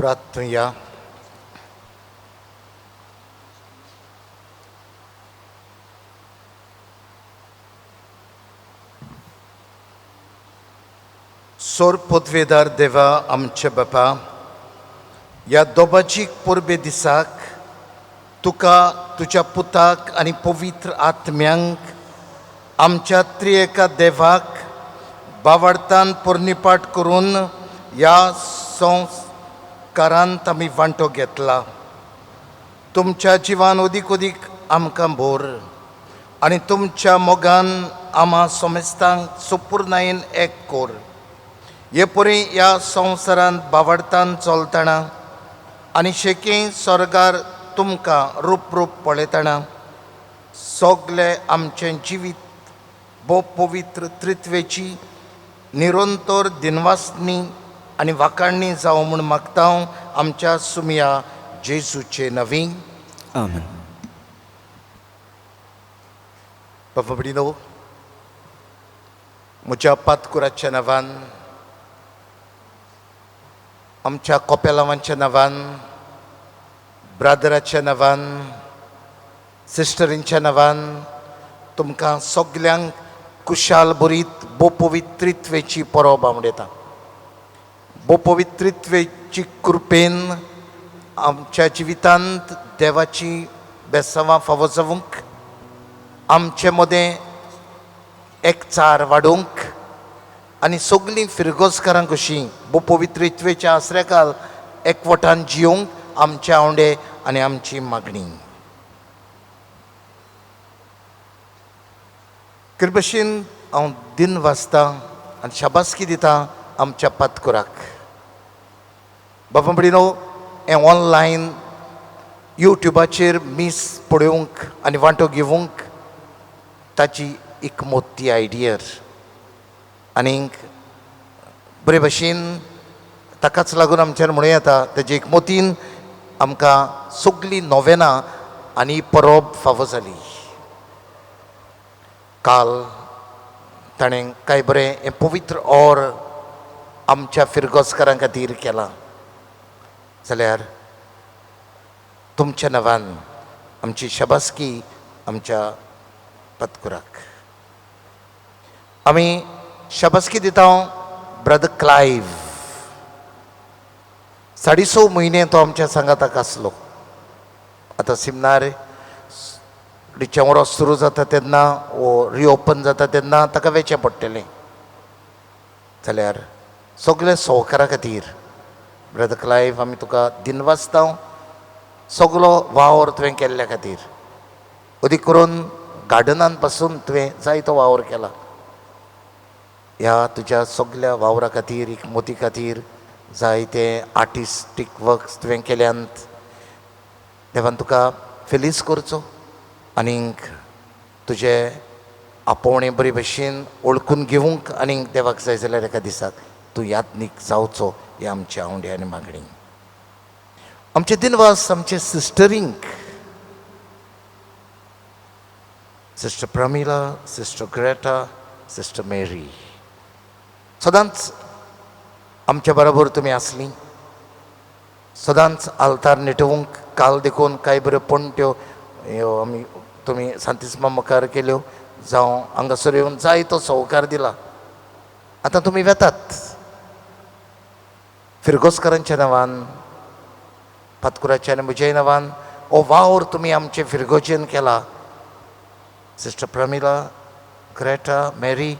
Speaker 2: प्रार्थया. सोर पदवेदार देवा आमचे बापा, ह्या दोबाजीक परबे दिसाक तुका तुज्या पुताक आनी पवित्र आत्म्यांक आमच्या त्रिएका देवाक बावडतान पोरनिपाट करून ह्या संस्कारांत आमी वांटो घेतला. तुमच्या जिवान ओदीक ओदीक आमकां भोर आनी तुमच्या मोगान आम्हा सोमेस्तांक सुपूर्णायेन एक कोर. हे परी ह्या संवसारांत बावडतान चलतना आनी शेकी स्वर्गार तुमकां रूप रूप पळयतना सगळे आमचें जिवीत भोव पवित्र त्रित्वेची निरंतर दिनवासनी आनी वाखाणणी जावं म्हूण मागता हांव आमच्या सुमया जेजूचे नवी.
Speaker 8: आमेन.
Speaker 2: बाबा भयणीनो, म्हज्या पातकुराच्या नांवान, आमच्या कोपेलांवांच्या नांवान, ब्रादराच्या नांवान, सिस्टरींच्या नांवान तुमकां सगल्यांक कुशाल बरीत भोव पवित्रित्वेची परब हांव उडयतां. भोव पवित्रित्वेची कृपेन आमच्या जिवितांत देवाची बेसांवां फावो जावंक, आमचे मदें एकचार वाडूंक आनी सगलीं फिरगोसकारां कशीं भोव पवित्रित्वेच्या आसऱ्याकाल एकवटान जियोंक आमचे आवडे आनी आमची मागणी. करे भशेन हांव दिन वाचतां आनी शाबासकी दितां आमच्या पातकुराक. बाबा भयणीनो, हें ऑनलायन यूट्यूबाचेर मीस पळोवंक आनी वांटो घेवंक ताची एक मोठी आयडियर आनीक बरे भशेन ताकाच लागून आमच्यान म्हणूं येता तेजे एक मोतीन आमकां सगलीं नोवेनां आनी परब फावो जाली. काल ताणें कांय बरें हें पवित्र ओर आमच्या फिरगोसकारां खातीर केलां. जाल्यार तुमच्या नांवान आमची शाबासकी आमच्या पातकुराक. आमी शाबासकी दिता ब्रदर क्लायव. 6.5 म्हयने तो आमच्या सांगाताक आसलो. आतां सिमनार डिसेंबरो सुरू जाता तेन्ना वो रिओपन जाता तेन्ना ताका वेचें पडटलें. जाल्यार सगळे सहकारा खातीर ब्रदर क्लायव आमी तुका दिन वाचता. सगलो वावर तुवें केल्ल्या खातीर, अदीक करून गार्डनान पासून तुवें जायतो वावर केला. ह्या तुज्या सगल्या वावरा खातीर, एक मोती खातीर जायते आर्टिस्टीक वर्क्स तुवें केल्यांत देवान तुका फेलीस करचो आनीक तुजे आपोवणें बरे भशेन ओळखून घेवंक आनीक देवाक जाय जाल्यार एका दिसाक तूं यादनीक जावचो ही आमची आवडी आनी मागणी. आमचे दिनवास आमचे सिस्टरींक, sister Pramila, sister Greta, sister Mary, सदांच आमच्या बरोबर तुमी आसलीं. सदांच आल्तार न्हिटवूंक काल देखून कांय बऱ्यो पणट्यो ह्यो आमी तुमी सांतिस्मा मुखार केल्यो जावं हांगासर येवन जायतो सहकार दिला. आतां तुमी वेतात. फिरगोसकारांच्या नांवान, पातकुराच्या आनी म्हज्याय नांवान हो वावर तुमी आमचे फिरगोजेन केला. सिस्टर प्रमिला, ग्रेटा, मेरी,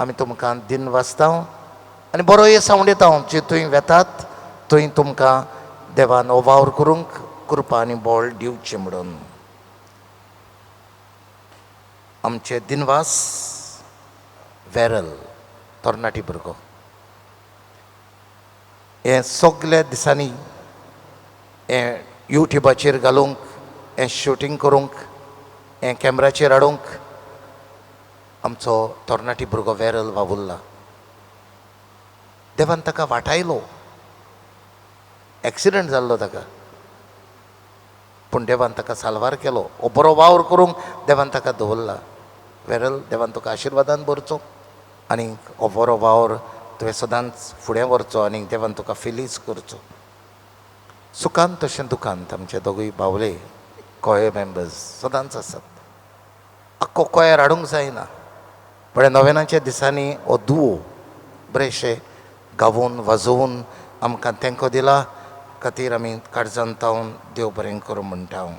Speaker 2: आमी तुमकां दिन वाचता आनी बरो हे सावंड येता जे थंय वेतात थंय तुमकां देवान हो वावर करूंक कृपा आनी बळ दिवचें म्हणून. आमचे दिनवास वेरल तरणाटी भुरगो हे सगल्या दिसांनी हें यूट्यूबाचेर घालूंक, हें शुटींग करूंक, हें कॅमेराचेर हाडूंक आमचो तरणाटी भुरगो वेरल वावुरला. देवान ताका वाटायलो. एक्सिडंट जाल्लो ताका, पूण देवान ताका साल्वार केलो. हो बरो वावर करूंक देवान ताका दवरला. वेरल, देवान तुका आशिर्वादान भरचो आनी हो बरो वावर तुवें सदांच फुडें व्हरचो आनी देवान तुका फेलीस करचो. सुखांत तशें दुखांत आमचे दोगूय बावले कोयर मेंबर्स सदांच आसात आख्खो कोयर हाडूंक जायना पण नव्यानाच्या दिसांनी हो दुवो बरेशे गावून वाजोवन आमकां तेंको दिला खातीर आमी काळजांतावन देव बरें करूं म्हणटा हांव.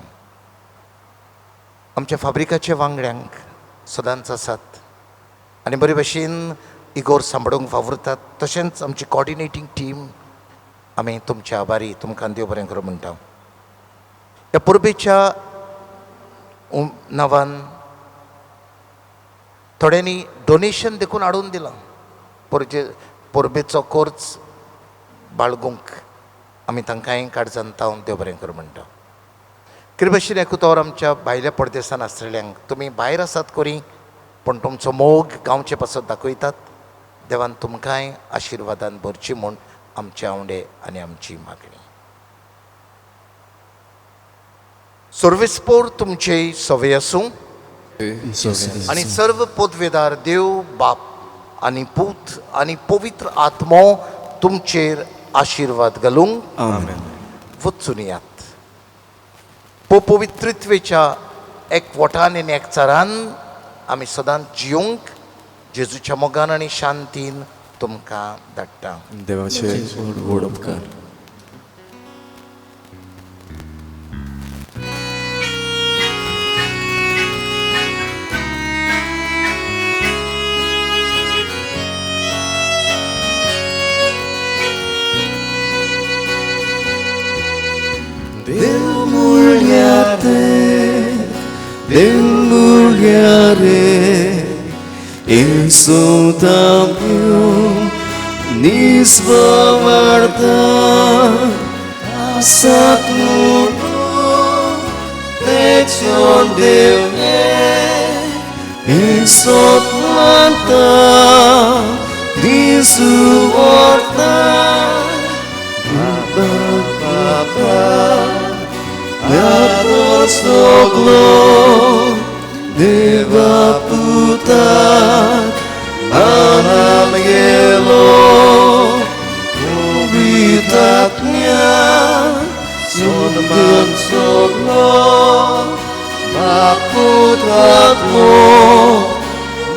Speaker 2: आमच्या फाब्रिकाचे वांगड्यांक सदांच आसात आनी बरे भशेन इगोर सांबाळूंक वावुरतात तशेंच आमची कॉर्डिनेटींग टीम आमी तुमचे आभारी तुमकां देव बरें करूं म्हणटा. ह्या परबेच्या नांवान थोड्यांनी डोनेशन देखून हाडून दिलां परबेचो कोर्च बाळगूंक आमी तांकांय काळजांतावन देव बरें करूं म्हणटा. कितें भशेन एकूतोर आमच्या भायल्या परदेसान आसलेल्यांक तुमी भायर आसात कोरी पण तुमचो मोग गांवचे पासत दाखयतात देवान तुमकांय आशिर्वादान भरची म्हूण आमचे आवडे आनी आमची मागणी. सर्वेस्पोर तुमचे सवे आसूं आनी सर्व पदवेदार देव बाप आनी पूत आनी पवित्र आत्मो तुमचेर आशिर्वाद घालूंक वचून यात. पवित्रित्वेच्या एकवटान आनी एकचारान आमी सदांच जियोंक जेजूच्या मोगान आनी शांतीन तुमकां धाडटा.
Speaker 7: देवाचे व्हड उपकार.
Speaker 8: Demulgare insultamio nisvavarta asatmuno tection deve insotmanta disuvorta Baba Apostolo Deva Putat Anangelo Ubitatnya Sunman Soglo Baputatmo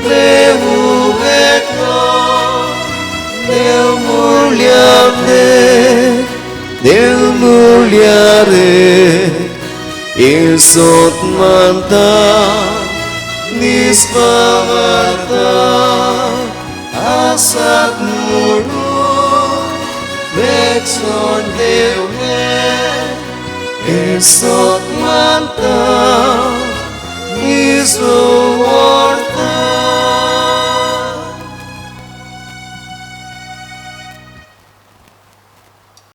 Speaker 8: Devu Vekno Dev Muliare Dev Muliare Insot manta nispavarta asat mulu vexon Deus insot